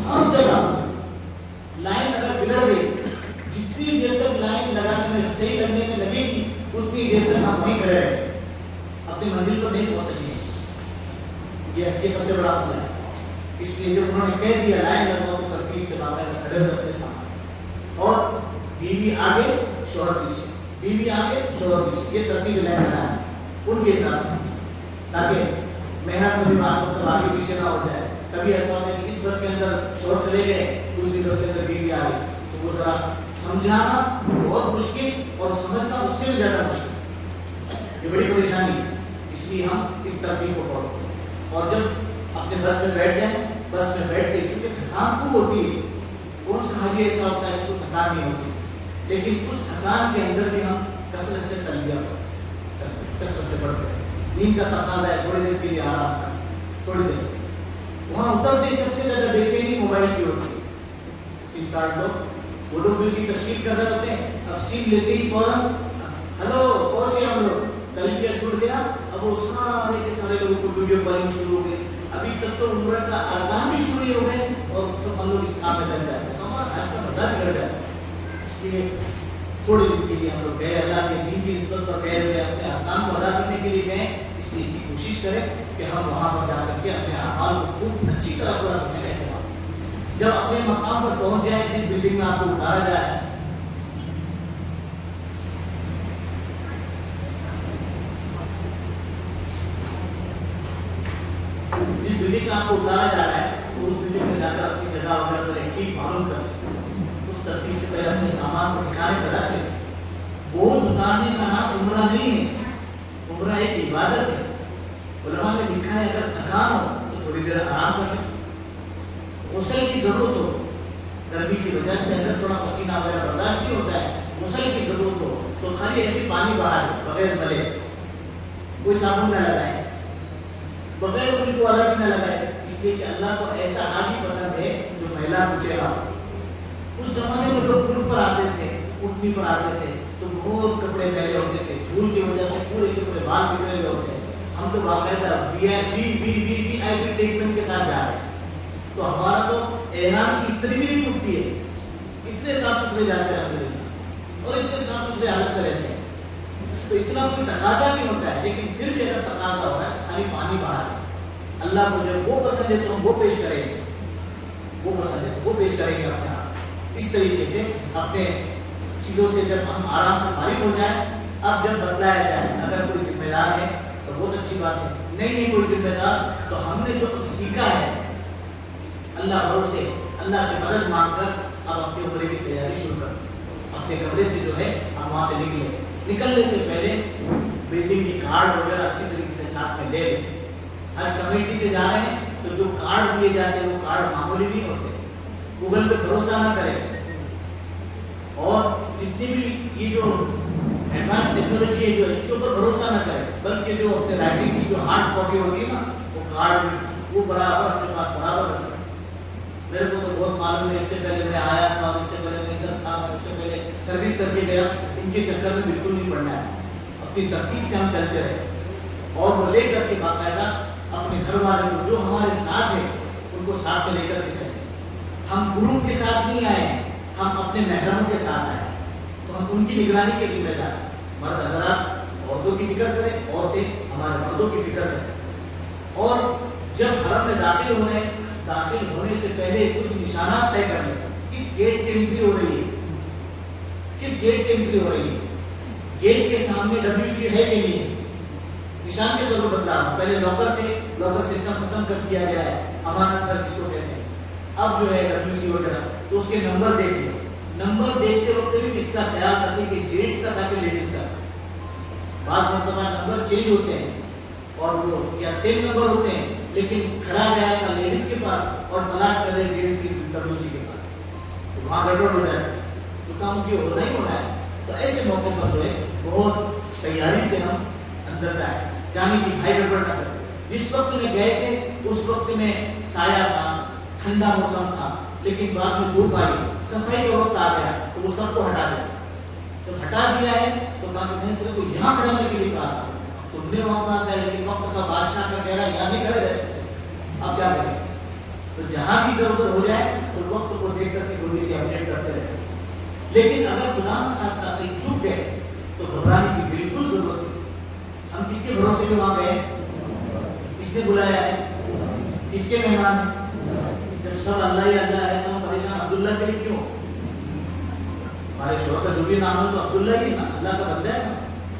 ہر جگہ لائن اگر بگڑ گئی، جتنی دیر تک لائن لگانے میں صحیح لگنے میں لگے گی، اتنی دیر تک ہم وہیں کھڑے رہیں، اپنی منزل پر نہیں پہنچ سکیں۔ یہ سب سے بڑا مسئلہ ہے۔ اس لیے جب انہوں نے کہہ دیا لائن لگاؤ تو ترتیب سے باقاعدہ کھڑے ہوئے اپنے سامان، اور بیوی آگے شوہر پیچھے، بیوی آگے شوہر پیچھے، یہ ترتیب لائن لگانا ہے ان کے حساب سے، تاکہ محرم کبھی مطلب آگے پیچھے نہ ہو جائے۔ کبھی ایسا ہوتا ہے کہ اس بس کے اندر شوہر چلے گئے، دوسری بس کے اندر بیوی آ گئی، تو وہ ذرا سمجھانا بہت مشکل اور سمجھنا اس سے بھی زیادہ مشکل، یہ بڑی پریشانی ہے۔ اس لیے ہم اس ترتیب کو فالو کریں۔ اور جب اپنے بس میں بیٹھ جائیں، بس میں بیٹھ کے چونکہ تھکان خوب ہوتی ہے، کون سا حاجی ایسا ہوتا ہے جس کو تھکان نہیں ہوتی، لیکن اس تھکان کے اندر بھی ہم کثرت سے تلبیہ پڑھتے ہیں، کثرت سے پڑھتے ہیں۔ نیند کا تقاضا ہے، تھوڑی دیر کے لیے آرام کریں، تھوڑی دیر۔ وہاں اترتے سب سے زیادہ بے چینی موبائل کی ہوتی ہے، سم کارڈ لو، وہ لوگ بھی اس کی تشکیل کر رہے ہوتے ہیں، اب سم لیتے ہی فوراً ہلو پہنچے ہم لوگ، تلبیہ چھوڑ گیا، اب وہ سارے کے سارے لوگوں کو ویڈیو کالنگ شروع ہو گئی۔ ابھی تک تو عمرہ کا ارکان بھی شروع نہیں ہو گئے اور سب ہم لوگ اس کام میں لگ جاتے ہیں، ہمارا آج کا مزہ بگڑ جاتا ہے۔ اس لیے تھوڑی دن کے لیے ہم لوگ گئے، اللہ کے دین کی نسبت پر گئے ہوئے اپنے احکام کو ادا کرنے کے لیے گئے، اس لیے اس کی کوشش کریں کہ ہم وہاں پر جا کر کے اپنے اعمال کو خوب اچھی طرح پورا کرنے کا اہتمام۔ جب اپنے مقام پر پہنچ جائیں، جس بلڈنگ میں آپ کو اتارا جائے، جس بلڈنگ میں آپ کو اتارا جا رہا ہے، تو اس بلڈنگ میں جا کر اپنی جگہ وغیرہ پر ایک ٹھیک معلوم کریں، اس ترتیب سے پہلے اپنے سامان کو ٹھکانے پر رکھ لیں۔ بوجھ اتارنے کا نام عمرہ نہیں ہے، عمرہ ایک عبادت ہے۔ علماء نے لکھا ہے اگر تھکان ہو تو تھوڑی دیر آرام کر لیں، غسل کی ضرورت ہو، گرمی کی وجہ سے اگر تھوڑا پسینہ وغیرہ برداشت نہیں ہوتا ہے، غسل کی ضرورت ہو تو خالی ایسے پانی باہر بغیر ملے، کوئی صابن نہ لگائے، بغیر کوئی کو الگ نہ لگائے، اس لیے کہ اللہ کو ایسا حاجی پسند ہے جو میلا کچیلا۔ اس زمانے میں لوگ اونٹ پر آتے تھے، اونٹنی پر آتے تھے تو بہت کپڑے میلے ہوتے تھے، دھول کی وجہ سے پورے کے پورے بال بگڑے ہوئے ہوتے ہیں۔ ہم تو باقاعدہ وی آئی پی ٹریٹمنٹ کے ساتھ جا رہے ہیں، تو ہمارا تو احرام کی استری بھی نہیں ٹوٹتی ہے، اتنے صاف ستھرے جاتے ہیں الحمدللہ، اور اتنے صاف ستھرے حالت میں رہتے ہیں، تو اتنا کوئی تقاضا نہیں ہوتا ہے۔ لیکن پھر بھی اگر تقاضا ہو رہا ہے، خالی پانی باہر ہے، اللہ کو جب وہ پسند ہے تو ہم وہ پیش کریں گے، وہ پسند ہے وہ پیش کریں گے اپنے آپ۔ اس طریقے سے اپنے چیزوں سے جب ہم آرام سے فارغ ہو جائیں، اب جب بدلایا جائے، اگر کوئی ذمہ دار ہے تو بہت اچھی بات ہے، نہیں ہے کوئی ذمہ دار تو ہم نے جو سیکھا ہے اللہ بھروسے، اللہ سے مدد مانگ کر اب اپنے عمرے کی تیاری شروع کر، اپنے کمرے سے جو ہے ہم وہاں سے نکلنے سے پہلے بلڈنگ کی کارڈ وغیرہ اچھی طریقے سے ساتھ میں لے لیں۔ حج کمیٹی سے جا رہے ہیں تو جو کارڈ دیے جاتے ہیں وہ کارڈ معمولی نہیں ہوتے، گوگل پہ بھروسہ نہ کریں، اور جتنی بھی یہ جو ایڈوانس ٹیکنالوجی ہے جو اس کے اوپر بھروسہ نہ کرے، بلکہ جو اپنے رائٹنگ کی جو ہارڈ کاپی ہوتی ہے نا وہ کارڈ وہ برابر اپنے پاس برابر رکھنا۔ میرے کو تو بہت معلوم ہے، اس سے پہلے میں آیا تھا، اس سے پہلے میں ادھر تھا، میں اس سے پہلے سروس کر کے گیا، ان کے چکر میں بالکل نہیں پڑنا ہے، اپنی ترتیب سے ہم چلتے رہے اور وہ لے کر کے باقاعدہ اپنے گھر والے کو جو ہمارے ساتھ ہیں ان کو ساتھ میں لے کر کے چلے۔ ہم گروپ کے ساتھ نہیں آئے، ہم اپنے محرموں کے ساتھ آئے، تو ہم ان کی نگرانی کے ذمہ دار ہیں۔ مرد حضرات عورتوں کی فکر کریں، عورتیں ہمارے مردوں کی فکر کریں، اور جب حرم میں داخل ہونے سے پہلے کچھ نشانات طے کر لیں، کس گیٹ سے انٹری ہو رہی ہے، کس گیٹ سے انٹری ہو رہی ہے، گیٹ کے سامنے WC ہے کہ نہیں ہے، نشان کے طور پر بتلا رہا ہوں۔ پہلے لاکر تھے، لاکر سسٹم ختم کر دیا گیا ہے، امانت گھر جس کو کہتے ہیں، اب جو ہے WC وغیرہ، تو اس کے نمبر دیکھ لیں، نمبر دیکھتے وقت بھی اس کا خیال رکھیں کہ جینٹس کا تھا کہ لیڈیز کا۔ بعض مرتبہ نمبر چینج ہوتے ہیں اور وہ یا سیم نمبر ہوتے ہیں، لیکن کھڑا گیا تھا لیڈیز کے پاس اور تلاش کر رہے جینٹس کی WC کے پاس، تو وہاں گڑبڑ ہو جاتا ہے، جو کام کی ہونا ہی ہونا ہے۔ تو ایسے موقع پر جو ہے بہت تیاری سے ہم اندر جائیں، جانے کی بھائی گڑبڑ نہ کریں۔ جس وقت میں گئے تھے اس وقت میں سایہ تھا، ٹھنڈا موسم تھا، لیکن بعد میں دھوپ آئی، صفائی کا وقت آ گیا تو وہ سب کو ہٹا دیا۔ جب ہٹا دیا ہے تو کہا کہ میں نے تیرے کو یہاں کھڑا ہونے کے لیے کہا تھا، تم نے وہاں کہا تھا، لیکن وقت کا بادشاہ کا کہہ رہا ہے یہاں نہیں کھڑے رہ سکتے، اب کیا کریں؟ تو جہاں بھی ادھر ادھر ہو جائے تو وقت کو دیکھ کر کے تھوڑی سی اپڈیٹ کرتے رہے۔ لیکن اگر خدا نخواستہ کہیں چوک گئے تو گھبرانے کی بالکل ضرورت نہیں۔ ہم کس کے بھروسے پہ وہاں گئے؟ کس نے بلایا ہے؟ کس کے مہمان ہیں؟ جب سب اللہ ہی اللہ ہے تو ہم پریشان عبداللہ کے لیے کیوں؟ ہمارے شوہر کا جو بھی نام ہے تو عبداللہ ہی نا، اللہ کا بندہ ہے نا،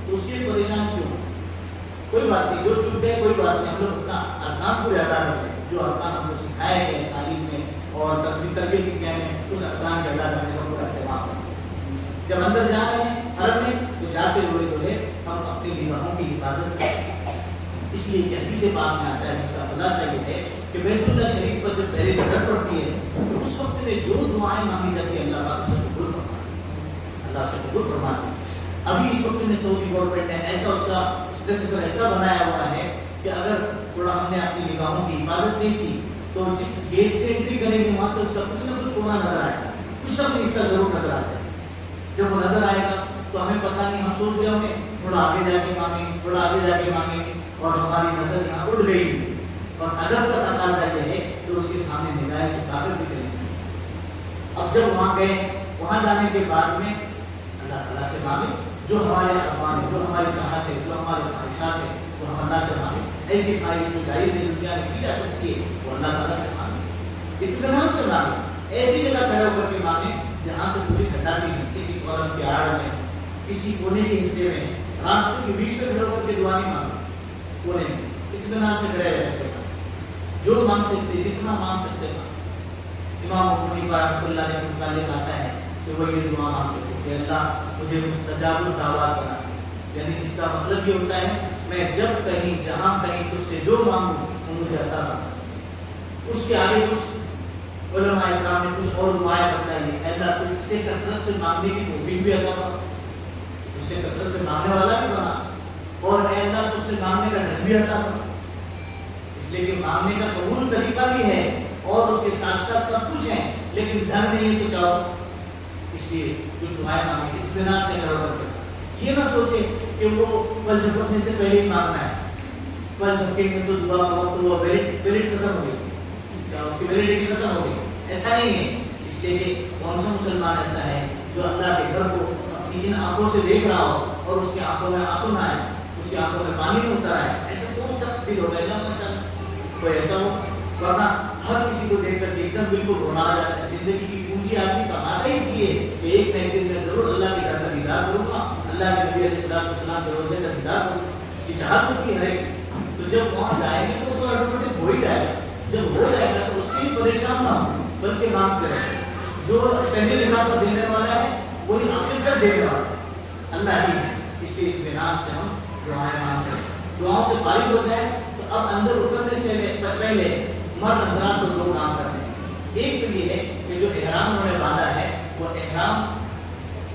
تو اس کے لیے پریشان کیوں؟ کوئی بات نہیں، جو چھوٹ گئے کوئی بات نہیں، ہم لوگ اپنا ارکان پورے ادا کرتے ہیں، جو ارکان ہم کو سکھائے گئے تعلیم میں اور تربیت کی کیا میں اس ارکان کے ادا کرنے کا پورا اہتمام کرتے ہیں۔ جب اندر جا رہے ہیں حرم میں تو جاتے ہوئے جو ہے ہم اپنی نگاہوں کی حفاظت کرتے ہیں، اس لیے کہ حدیث پاک میں آتا ہے جس کا خلاصہ یہ ہے کہ بیت اللہ شریف پر جب پہلے نظر پڑتی ہے تو اس وقت میں جو دعائیں مانگی جاتی ہیں اللہ پاک اسے قبول فرماتا ہے، اللہ سے قبول فرماتا ہے۔ ابھی اس وقت میں سعودی گورنمنٹ نے ایسا اس کا اسٹرکچر ایسا بنایا ہوا ہے کہ اگر تھوڑا ہم نے اپنی نگاہوں کی حفاظت نہیں کی تو جس گیٹ سے انٹری کریں گے وہاں سے اس کا کچھ نہ کچھ ہونا نظر آئے گا، کچھ نہ کچھ حصہ ضرور نظر آتا ہے۔ جب وہ نظر آئے گا تو ہمیں پتہ نہیں، ہم سوچ رہے ہوں گے تھوڑا آگے جا کے مانگیں، تھوڑا آگے جا کے مانگیں، اور ہماری نظر یہاں اڑ گئی، اور ادب کا تقاضا یہ ہے تو اس کے سامنے نگاہیں جھکا کر بھی چلی جائیں۔ اب جب وہاں گئے، وہاں جانے کے بعد میں اللہ تعالیٰ سے مانگے، جو ہمارے ارمان ہے، جو ہماری چاہت ہے، جو ہماری خواہشات ہے، وہ ہم اللہ سے مانگے۔ ایسی خواہش جو جائز دنیا میں کی جا سکتی ہے وہ اللہ تعالیٰ سے مانگے، اطمینان سے مانگے، ایسی جگہ کھڑے ہو کر کے مانگے جہاں سے پوری ہٹاتی نہیں، کسی کالم کے آڑ میں، کسی کونے کے حصے میں، راستوں کے بیچ میں کھڑے ہو کر کے دعا نہیں مانگے، کونے میں اطمینان سے کھڑے رہتے ہیں، جو مانگ سکتے جتنا مانگ سکتے ہیں۔ امام ابو حنیفہ رحمۃ اللہ علیہ کے متعلق آتا ہے کہ وہ یہ دعا مانگتے تھے کہ اللہ مجھے مستجاب الدعوات بنا، یعنی اس کا مطلب یہ ہوتا ہے میں جب کہیں جہاں کہیں تجھ سے جو مانگوں وہ مجھے عطا فرما۔ اس کے آگے کچھ علماء اکرام نے کچھ اور دعائیں بتائی، اے اللہ تجھ سے کثرت سے مانگنے کی توفیق بھی عطا فرما، تجھ سے کثرت سے مانگنے والا بھی بنا، اور اے اللہ تجھ سے مانگنے کا ڈھنگ بھی عطا فرما، اس لیے کہ مانگنے کا قبول طریقہ بھی ہے اور اس کے ساتھ ساتھ سب کچھ ہے، لیکن ڈھنگ نہیں ہے تو کیا ہو؟ اس لیے کچھ دعائیں مانگیں اطمینان سے کرو کرتے، یہ نہ سوچے کہ وہ پل جھپکنے سے پہلے ہی مانگنا ہے، پل جھپکیں گے تو دعا کا وقت ہوا، ویلڈ ختم ہو گئی، کیا اس کی ویلیڈیٹی ختم ہو گئی؟ ایسا نہیں ہے، اس لیے کہ کون سا مسلمان ایسا ہے جو اللہ کے گھر کو اپنی ان آنکھوں سے دیکھ رہا ہو اور اس کی آنکھوں میں آنسو نہ آئے، اس کی آنکھوں میں پانی نہ اتر آئے؟ ایسا کون سا دل ہوگا؟ اللہ ماشاءاللہ کوئی ایسا ہو، ورنہ ہر کسی کو دیکھ کر کے ایک دم بالکل رونا آ جاتا ہے۔ زندگی کی پونجی آدمی کماتا ہی اس لیے کہ ایک نہ ایک دن میں ضرور اللہ کے گھر کا دیدار کروں گا، اللہ کے نبی علیہ السلام کے روزے کا دیدار کروں گا، یہ چاہت ہوتی ہے۔ تو جب وہاں جائیں گے تو آٹومیٹک ہو ہی جائے گا، جب ہو جائے گا تو اس کے لیے پریشان نہ ہو بلکہ مانگتے رہے، جو پہلی نگاہ پر دینے والا ہے وہی آخر تک دینے والا ہے، اللہ ہی ہے۔ اس لیے اطمینان سے ہم دعائیں مانگتے ہیں، دعاؤں سے فارغ ہو جائیں تو اب اندر اترنے سے پہلے مرد حضرات کو دو کام کرنے ہیں۔ ایک تو یہ ہے کہ جو احرام انہوں نے باندھا ہے وہ احرام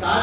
7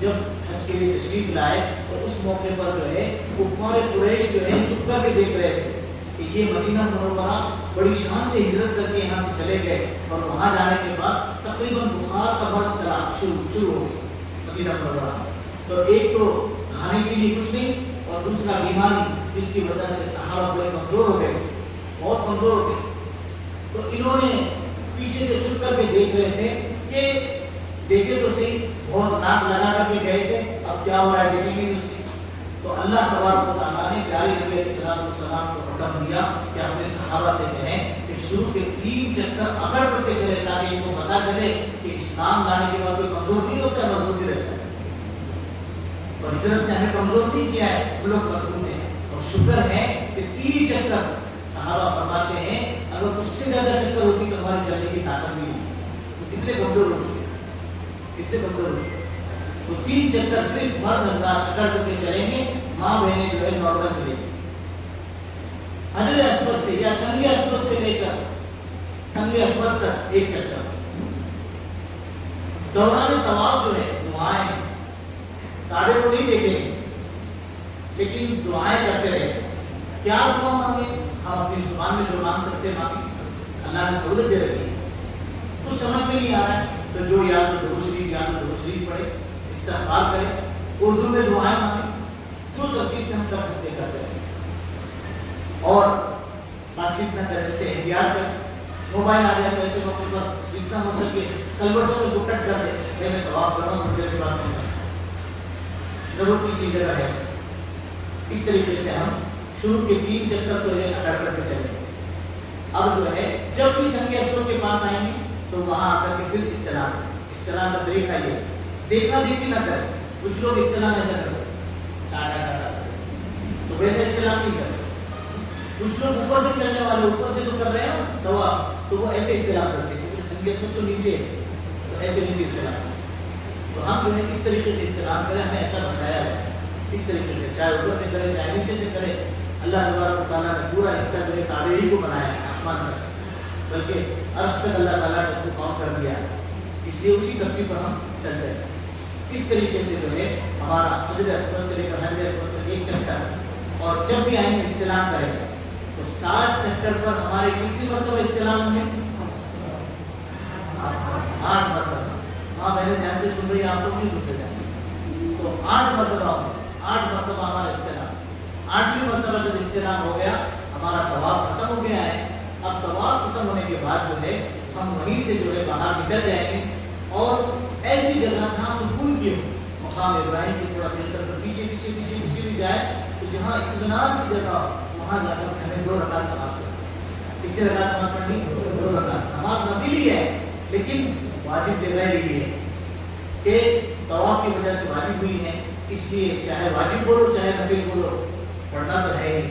جب حج کے لیے تشریف لائے تو اس موقع پر جو ہے کفار قریش جو ہے چھپ کر کے دیکھ رہے تھے کہ یہ مدینہ منورہ بڑی شان سے ہجرت کر کے یہاں سے چلے گئے اور وہاں جانے کے بعد تقریباً بخار کا مرض چلا شروع ہو گئی مدینہ منورہ. تو ایک تو کھانے کے لیے کچھ نہیں اور دوسرا بیماری جس کی وجہ سے صحابہ بڑے کمزور ہو گئے, بہت کمزور ہو گئے. تو انہوں نے پیچھے سے چھپ کر کے دیکھ رہے تھے کہ دیکھے تو صحیح, بہت ناک لگا کر کے گئے تھے, اب کیا ہو رہا ہے دیکھیں گے تو صحیح. تو اللہ تبارک و تعالیٰ نے پیارے نبی علیہ السلام کو حکم دیا کہ اپنے صحابہ سے کہیں کہ شروع کے 3 چکر اکڑ کر کے چلے تاکہ ان کو پتا چلے کہ اسلام لانے کے بعد کوئی کمزور نہیں ہوتا ہے, مضبوط ہی رہتا ہے. اور ہجرت نے ہمیں کمزور نہیں کیا ہے, وہ لوگ مضبوط ہیں. اور شکر ہے کہ 3 چکر صحابہ فرماتے ہیں اگر اس سے زیادہ چکر ہوتی تو ہماری چلنے کی طاقت نہیں ہوتی. تو کتنے کمزور ہو چکے, کتنے کمزور ہو چکے. تو 3 چکر صرف مرد حضرات اکڑ کر کے چلیں گے, ماں بہنیں جو ہے نارمل چلیں گے. حجر اسود سے یا سنگ اسود سے لے کر سنگ اسود تک 1 چکر. دوران طواف جو ہے دعائیں کعبے کو نہیں دیکھیں لیکن دعائیں کرتے رہے. کیا دعا مانگے؟ ہم اپنی زبان میں جو مانگ سکتے ہیں مانگیں, اللہ نے سہولت دے رکھی ہے. کچھ سمجھ میں نہیں آ رہا ہے تو جو یا تو درود شریف یا تو درود شریف پڑھے, استغفار کرے, اردو میں دعائیں مانگیں, جو ترتیب سے ہم کر سکتے کرتے ہیں. اور بات چیت نہ کرے, اس سے احتیاط کریں. موبائل آ جائے تو ایسے موقع پر جتنا ہو سکے سلوٹوں کو اس کو کٹ کر دے, میں طواف کر رہا ہوں, تھوڑی دیر کے بعد نہیں کرتا, ضرور کی چیزیں رہے. اس طریقے سے ہم شروع کے 3 چکر کو اکڑ کر کے چلیں. اب جو ہے جب بھی سنگ اسود کے پاس آئیں گے تو وہاں آ کر کے پھر استلام کا طریقہ یہ دیکھا دیکھی نہ کریں. کچھ لوگ استلام ایسا کرتے تو ویسے استلام نہیں کرتے. کچھ لوگ اوپر سے چلنے والے اوپر سے جو کر رہے ہیں دوا تو وہ ایسے استلام کرتے ہیں کیونکہ سنگ اسود تو نیچے ہے تو ایسے نیچے استلام. تو ہم جو ہے اس طریقے سے استعمال کریں, ہمیں ایسا بتایا ہے اس طریقے سے, چاہے اوپر سے کرے چاہے نیچے سے کرے. اللہ تبارک و تعالیٰ نے پورا حصہ جو ہے کعبے ہی کو بنایا ہے, آسمان تک, بلکہ عرش تک اللہ تعالیٰ نے اس کو کام کر دیا ہے. اس لیے اسی ترتیب پر ہم چلتے ہیں. اس طریقے سے جو ہے ہمارا حجر اسود سے لے کر حجر اسود تک 1 چکر, اور جب بھی آئیں گے استلام کریں گے تو 7 چکر پر ہمارے کتنی مرتبہ استلام ہوں گے؟ 8 مرتبہ. ہاں میں نے دھیان سے سن رہی ہے, آپ لوگ نہیں سنتے جائیں. تو 8 مرتبہ 8 مرتبہ ہمارا استلام. 8ویں مرتبہ جب استلام ہو گیا ہمارا طواف ختم ہو گیا ہے. اب طواف ختم ہونے کے بعد جو ہے ہم وہیں سے جو ہے باہر نکل جائیں گے اور ایسی جگہ جہاں سکون کی ہو, مقام ابراہیم کی تھوڑا سینٹر پر پیچھے پیچھے پیچھے پیچھے بھی جائے تو جہاں اطمینان کی جگہ وہاں جا کر ہمیں 2 رکعت نماز پڑھنی. کتنے رکعت نماز پڑھنی؟ 2 رکعت. نماز نفل ہی ہے لیکن واجب بغیر ہی ہے کہ طواف کی وجہ سے واجب ہوئی ہے, اس لیے چاہے واجب بولو چاہے نفل بولو پڑھنا تو ہے ہی.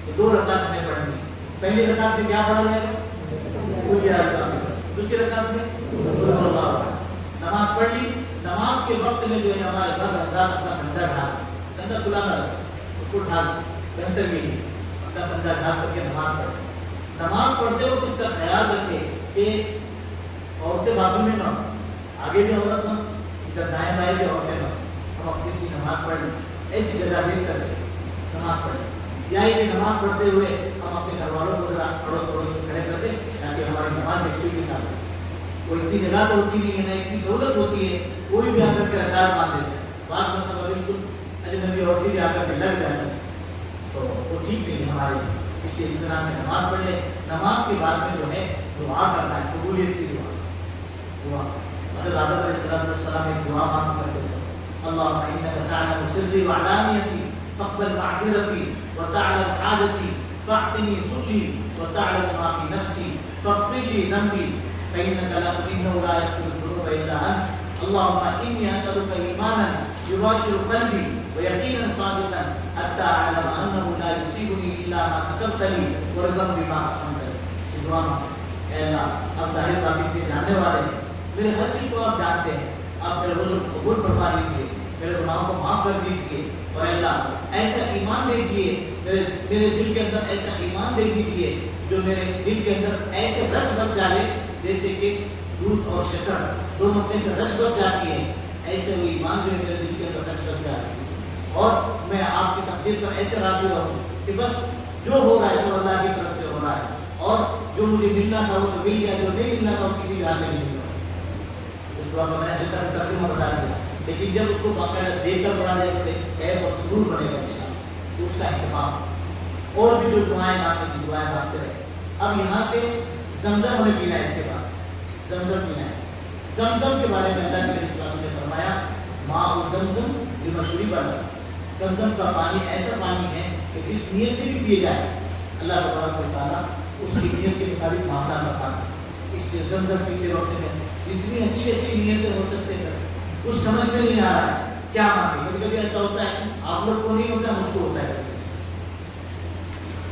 تو 2 رکعت ہمیں پڑھنی. پہلی رکعت میں کیا پڑھا جائے گا؟ دوسری رکعت میں نماز پڑھ لی. نماز کے وقت میں جو ہے ہمارے گھر حضرات اپنا کندھا ڈھال, کندھا کھلا نہ رکھو, اس کو ڈھال, بہتر یہ ہے اپنا کندھا ڈھال کر کے نماز پڑھیں. نماز پڑھتے وقت اس کا خیال رکھے کہ عورتیں بازو میں نہ, آگے بھی عورت نہ, ادھر دائیں بائیں بھی عورتیں نہ. ہم اپنی نماز پڑھ لیں, ایسی جگہ دیکھ کر کے نماز پڑھیں. یا کہ نماز پڑھتے ہوئے ہم اپنے گھر والوں کو ذرا پڑوس پڑوس میں کھڑے کر دیں تاکہ ہماری نماز یکسوئی کے ساتھ ہو. کوئی اتنی جگہ تو ہوتی نہیں ہے, نہ اتنی سہولت ہوتی ہے, کوئی بھی آ کر کے رکعت باندھ دیتا ہے. بعض مرتبہ بالکل اجنبی عورتیں بھی آ کر کے لگ جاتی ہیں تو وہ ٹھیک نہیں ہے ہمارے لیے. اس لیے اطمینان سے نماز پڑھ لیں. نماز کے بعد میں جو ہے دعا کرنا ہے, قبولیت کی دعا. حضرت آدم علیہ السلام ایک دعا مانگ کرتے تھے, اللہم انک تعلم سری وعلانیتی فاقبل معذرتی وتعلم حاجتی فاعطنی سؤلی وتعلم ما فی نفسی فاغفر لی ذنبی فإنک لا انه لا یغفر الذنوب الا انت اللهم انی اسألک ایمانا یباشر قلبی ویقینا صادقا حتی اعلم انه لا یصیبنی الا ما كتبت لي ورضا بما قسمت لي. دعا مانگ, اے اللہ آپ ظاہر باطن کے جاننے والے ہیں, میرے ہر چیز کو آپ جانتے ہیں, آپ میرے عذر کو قبول فرما لیجیے, میرے گناہوں کو معاف کر دیجیے, اور اللہ ایسا ایمان دیجیے میرے دل کے اندر, ایسا ایمان دے دیجیے جو میرے دل کے اندر ایسے رس بس ڈالے جیسے کہ دودھ اور شکر دونوں اپنے سے رس بس جاتی ہے، ایسے وہ ایمان جو ہے میرے دل کے اندر رس بس جاتی ہے، اور میں آپ کی تقدیر پر ایسے راضی رہوں کہ بس جو ہو رہا ہے سب اللہ کی طرف سے ہو رہا ہے، اور جو مجھے ملنا تھا وہ تو مل گیا، جو نہیں ملنا تھا وہ کسی بھی حال میں نہیں ملا۔ اس دعا کو میں نے ہلکا سا ترجمہ بتا دیا، لیکن جب اس کو باقاعدہ دیکھ کر پڑھا جائے تو خیر اور سرور بنے گا انشاءاللہ، تو اس کا اہتمام اور بھی جو دعائیں مانگتے رہے۔ اب یہاں سے زمزم ہمیں پینا ہے، اس کے بعد زمزم پینا ہے۔ زمزم کے بارے میں اللہ کے نبی صلی اللہ علیہ وسلم نے فرمایا ماء زمزم لما شرب لہ، زمزم کا پانی ایسا پانی ہے کہ جس نیت سے بھی پیے جائے اللہ تبارک و تعالیٰ اس کی نیت کے مطابق معاملہ بتاتا ہے۔ اس لیے زمزم پیتے وقت میں جتنی اچھی نیتیں ہو سکتے ہیں، کچھ سمجھ میں نہیں آ رہا ہے کیا مانگے۔ کبھی کبھی ایسا ہوتا ہے، آپ لوگ کو نہیں ہوتا، مجھ کو ہوتا ہے،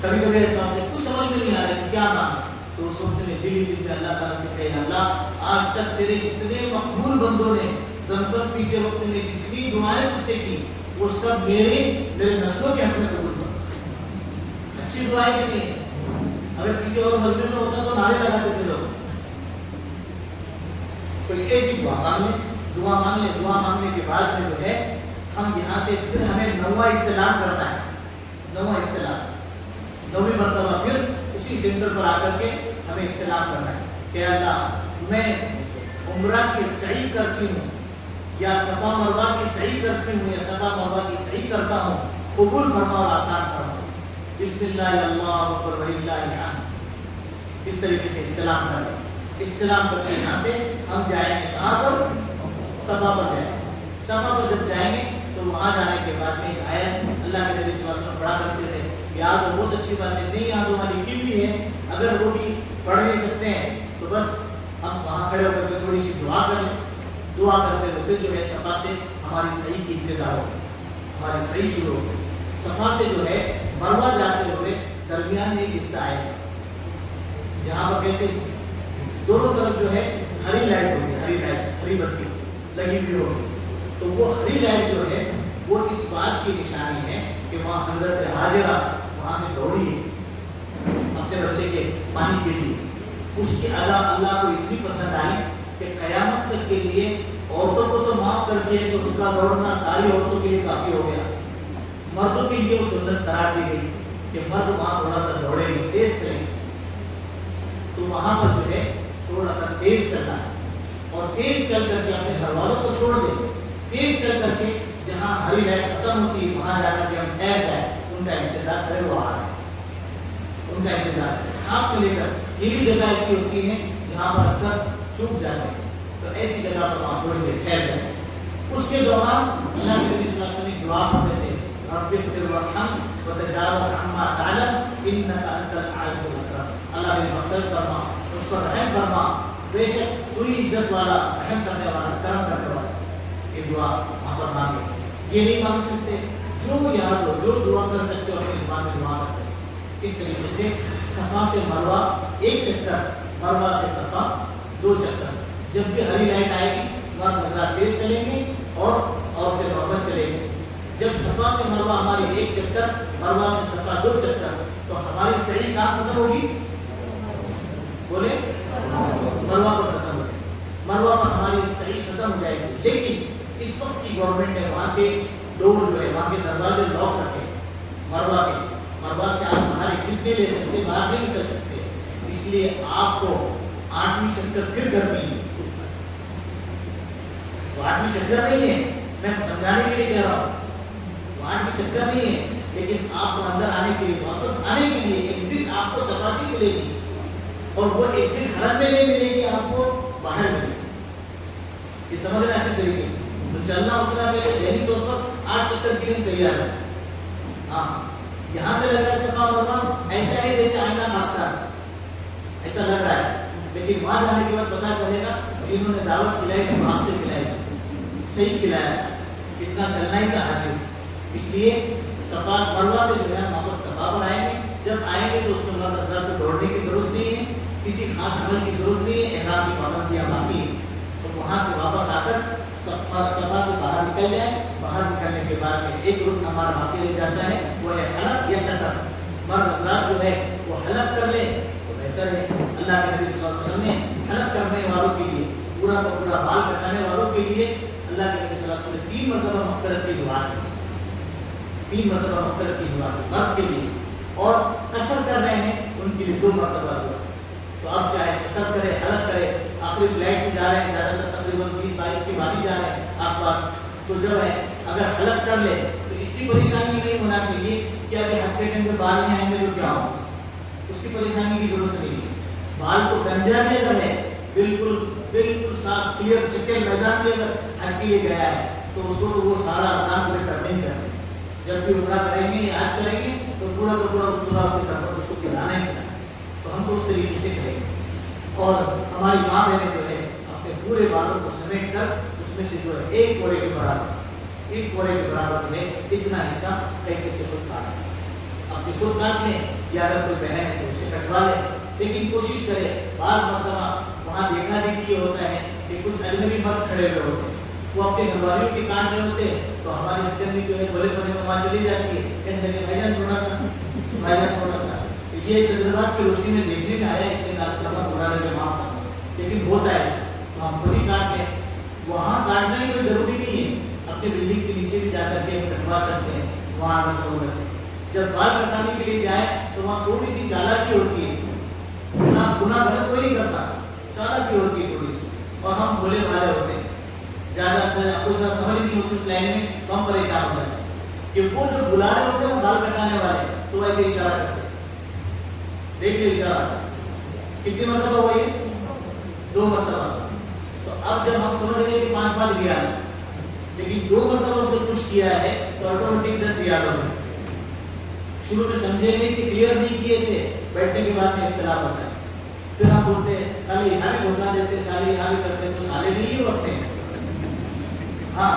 کبھی کبھی ایسا ہوتا ہے کچھ سمجھ میں نہیں آ رہا ہے کیا مانگے، تو اس وقت میں دل ہی دل میں اللہ تعالیٰ سے کہے اللہ آج تک تیرے جتنے مقبول بندوں نے زمزم پیتے وقت میں جتنی دعائیں تجھ سے کی وہ سب میرے نسلوں کے حق میں قبول کر۔ اچھی دعائیں بھی نہیں، اگر کسی اور مذہب میں ہوتا تو نعرے لگاتے تھے لوگ، کوئی ایسی دعا مانگ لیں، دعا مانگنے کے بعد میں جو ہے ہم یہاں سے پھر ہمیں نواں استعلام کرنا ہے، نواں استعلام، نویں مرتبہ پھر اسی سینٹر پر آ کر کے ہمیں استعلام کرنا ہے کہ اللہ میں عمرہ کی سعی کرتی ہوں یا صفا مروہ کی سعی کرتی ہوں یا صفا مروہ کی سعی کرتا ہوں، قبول فرما اور آسان فرما، بسم اللہ اللہ اکبر وللہ الحمد، اس طریقے سے استعلام کریں۔ استعلام کر کے یہاں سے ہم جائیں گے کہاں پر؟ صفا پر جائیں گے۔ صفا پر جب جائیں گے تو وہاں جانے کے بعد میں ایک آیت اللہ کے نبی صلی اللہ علیہ وسلم پڑھا کرتے تھے، یاد ہو بہت اچھی بات ہے، نہیں یاد ہو ہماری لکھی بھی ہے، اگر وہ بھی پڑھ نہیں سکتے ہیں تو بس ہم وہاں کھڑے ہو کر کے تھوڑی سی دعا کر لیں، دعا کرتے ہوئے جو ہے صفا سے ہماری صحیح کی ابتدا ہو، ہماری صحیح شروع ہو۔ صفا سے جو ہے مروہ جاتے ہوئے درمیان میں ایک حصہ آئے گا جہاں پر کہتے ہیں دونوں طرف جو ہے ہری لائٹ ہوگی، ہری بتی لگی ہوئی ہوگی، تو وہ ہری لائٹ جو ہے وہ اس بات کی نشانی ہے کہ وہاں حضرت ہاجرہ وہاں سے دوڑی اپنے بچے کے پانی کے لیے، اس کی ادا اللہ کو اتنی پسند آئی کہ قیامت تک کے لیے عورتوں کو تو معاف کر دیا کہ اس کا دوڑنا ساری عورتوں کے لیے کافی ہو گیا، مردوں کے لیے وہ سنت قرار دی گئی کہ مرد وہاں تھوڑا سا دوڑیں گے، تیز چلیں گے، تو وہاں پر جو ہے تھوڑا سا تیز چلنا ہے، اور تیز چل کر کے اپنے گھر والوں کو چھوڑ دیں، تیز چل کر کے جہاں ہری لائٹ ختم ہوتی ہے وہاں جا کر کے ہم ٹھہر جائیں، ان کا انتظار کرے، وہ آ رہے ہیں، ان کا انتظار کرے، ساتھ میں لے کر۔ یہ بھی جگہ ایسی ہوتی ہے جہاں پر اکثر چوک جاتے ہیں، تو ایسی جگہ پر وہاں تھوڑی دیر ٹھہر جائیں۔ اس کے دوران اللہ کے نبی صلی اللہ علیہ وسلم دعا پڑھتے تھے، رب اغفر وارحم وتجاوز عما تعلم انک انت العزیز الاکرم، اللہ میری مغفرت فرما، اس پر رحم فرما، بے شک کوئی عزت والا، رحم کرنے والا، کرم کرنے والا۔ یہ دعا وہاں پر مانگے، یہ نہیں مانگ سکتے، جو یاد ہو جو دعا کر سکتے ہو اپنی زبان میں دعا کرتے ہیں۔ اس طریقے سے صفا سے مروہ ایک چکر، مروہ سے صفا 2 چکر، جب بھی ہری لائٹ آئے گی مرد حضرات تیز چلیں گے اور عورتیں نارمل چلیں گے۔ جب صفا سے مروہ ہماری 1 چکر، مروہ سے صفا 2 چکر، تو ہماری صحیح کہاں ختم ہوگی؟ بولے مروہ پر ختم ہو جائے گی، مروہ پر ہماری صحیح ختم ہو جائے گی۔ لیکن اس وقت کی گورنمنٹ نے وہاں کے ڈور جو ہے وہاں کے دروازے لاک رکھے مروہ کے، مروہ سے آپ باہر ایگزٹ نہیں لے سکتے، باہر نہیں نکل سکتے، اس لیے آپ کو 8ویں چکر پھر کرنی ہے۔ وہ 8ویں چکر نہیں ہے، میں سمجھانے کے لیے کہہ رہا ہوں، وہ 8ویں چکر نہیں ہے، لیکن آپ کو اندر آنے کے لیے، واپس آنے کے لیے ایگزٹ آپ کو صفا سے ملے گی، اور وہ ایگزٹ حرم میں نہیں ملے گی، آپ کو باہر ملے گی۔ یہ سمجھ رہے ہیں اچھے طریقے سے؟ تو چلنا اتنا پہلے ذہنی طور پر 8 چکر کے لیے تیار ہے۔ ہاں یہاں سے لگ رہا ہے صفا مروہ ایسا ہے جیسے آئینہ خاصا، ایسا لگ رہا ہے، لیکن وہاں جانے کے بعد پتا چلے گا جنہوں نے دعوت کھلائی کہ وہاں سے کھلائی، صحیح کھلایا، اتنا چلنا ہی کا حاصل۔ اس لیے صفا مروہ سے جو ہے ہم واپس صفا پر آئیں گے، جب آئیں گے تو اس میں مرد حضرات کو دوڑنے کی ضرورت نہیں ہے، کسی خاص عمل کی ضرورت نہیں ہے، احرام کی پابندیاں باقی ہیں، تو وہاں سے واپس آ کر صفا سے باہر نکل جائیں۔ باہر نکلنے کے بعد ایک رکن ہمارا باقی رہ جاتا ہے، وہ ہے حلق یا قصر۔ مرد حضرات جو ہے وہ حلق کر لیں تو بہتر ہے، اللہ کے نبی صلی اللہ علیہ وسلم نے حلق کرنے والوں کے لیے، پورا کا پورا بال کٹانے والوں کے لیے اللہ کے نبی صلی اللہ علیہ وسلم نے 3 مرتبہ مغفرت کی دعا کی، 3 مرتبہ مغفرت کی دعا کی مرد کے لیے، اور قصر کر رہے ہیں ان کے لیے 2 مرتبہ دعا۔ تو اب چاہے قصر کرے، حلق کرے، آخری فلائٹ سے جا رہے ہیں، زیادہ تر تقریباً 20-22 کے بعد ہی جا رہے ہیں آس پاس، تو جب ہے اگر حلق کر لے تو اس کی پریشانی نہیں ہونا چاہیے کہ اگر حج کے ٹائم پہ بال نہیں آئیں گے تو کیا ہو، اس کی پریشانی کی ضرورت نہیں ہے۔ بال کو گنجا بھی اگر ہے، بالکل صاف کلیئر چکے میدان میں اگر حج کے لیے گیا ہے تو اس کو تو وہ سارا کام پورے کرنے ہی کرنے، جب بھی عمرہ کریں گے یا حج کریں گے تو پورا کا پورا اس کے بعد سے سفر اس کو کھلانا ہی کھلانا، تو ہم تو اس طریقے سے کریں گے۔ اور ہماری ماں بہنیں جو ہے اپنے پورے بالوں کو سمیٹ کر اس میں سے جو ہے ایک کورے کے برابر جو ہے اتنا حصہ کیسے سے خود کاٹ لیں، اپنی خود کاٹ لیں یا اگر کوئی بہن ہے تو اسے کٹوا لیں، لیکن کوشش کرے۔ بعض مرتبہ وہاں دیکھا دیکھی یہ ہوتا ہے کہ کچھ اجنبی مرد کھڑے ہوئے ہوتے ہیں، وہ اپنے گھر والیوں کے کاٹ رہے ہوتے ہیں، تو ہماری اسٹرنی جو ہے بولے پڑے میں وہاں چلی جاتی ہے، کہتے ہیں بھائی جان تھوڑا سا یہ تجربات کی روشنی میں دیکھنے میں آیا، اس کے ناصلہ برارے میں معاف کرنا، لیکن ہوتا ہے ایسا، تو ہم خود ہی کاٹ لیں۔ وہاں کاٹنا ہی کوئی ضروری نہیں ہے، اپنے بلڈنگ کے نیچے بھی جا کر کے کٹوا سکتے ہیں، وہاں اگر سہولت ہے۔ جب بال کٹانے کے لیے جائے تو وہاں تھوڑی سی چالاکی ہوتی ہے، گناہ غلط کوئی نہیں کرتا، چالاکی ہوتی ہے تھوڑی سی، اور ہم بھولے بھالے ہوتے ہیں، زیادہ سے کچھ سمجھ نہیں ہوتی اس لائن میں، تو ہم پریشان ہو جاتے ہیں کہ وہ جو بلا رہے ہوتے ہیں وہ بال کٹانے والے تو ایسے اشارہ کرتے ہیں، دیکھ لیں اشارہ کتنی مرتبہ ہوئی ہے؟ 2 مرتبہ۔ تو اب جب ہم سمجھ رہے ہیں کہ 5 ریال، لیکن 2 مرتبہ اس نے کچھ کیا ہے تو آٹومیٹک 10 ریال ہو گئے۔ شروع میں سمجھے نہیں کہ کلیئر نہیں کیے تھے، بیٹھنے کے بعد میں اختلاف ہوتا ہے، پھر ہم بولتے ہیں سالے یہاں بھی دھوکہ دیتے، سالے یہاں بھی کرتے، تو سالے نہیں ہی رکھتے ہیں، ہاں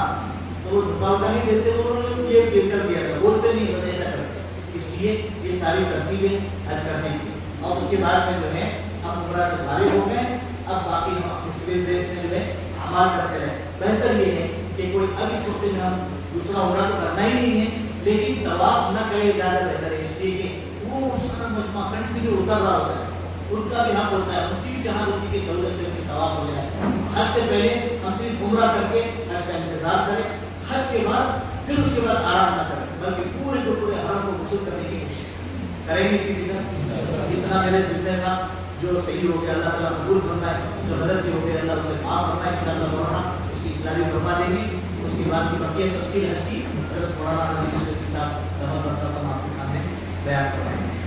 تو وہ دھوکہ نہیں دیتے، انہوں نے یہ کر دیا تھا، بولتے نہیں بس ایسا کرتے۔ اس لیے یہ ساری ترتیبیں حج کرنے کی، اور اس کے بعد میں جو ہے ہم عمرہ سے فارغ ہو گئے، اب باقی ہم اپنے سول ڈریس میں جو ہے اعمال کرتے رہے۔ بہتر یہ ہے کہ کوئی اب اس وقت میں ہم دوسرا عمرہ تو کرنا ہی نہیں ہے، لیکن طواف نہ کرے زیادہ بہتر ہے، اس لیے کہ وہ سارا مجمع کنٹینیو اتر رہا ہوتا ہے، ان کا بھی حق ہوتا ہے، ان کی بھی چاہت ہوتی ہے کہ سہولت سے ان کی طواف ہو جائے۔ حج سے پہلے ہم صرف عمرہ کر کے حج کا انتظار کریں، حج کے بعد پھر اس کے بعد آرام نہ کریں، بلکہ پورے کے پورے حرم کو غسل کرنے کی کوشش کریں گے۔ اسی طرح اتنا میرے ذمہ تھا، جو صحیح ہو گیا اللہ تعالیٰ قبول فرمائے، جو غلط ہو گیا اللہ اسے معاف فرمائے، انشاءاللہ مولانا اس کی اصلاح بھی فرما دیں گے۔ اس کے بعد کی بقیہ تفصیل حج کی حضرت مولانا رضی کے ساتھ آپ کے سامنے بیان کروائیں گے۔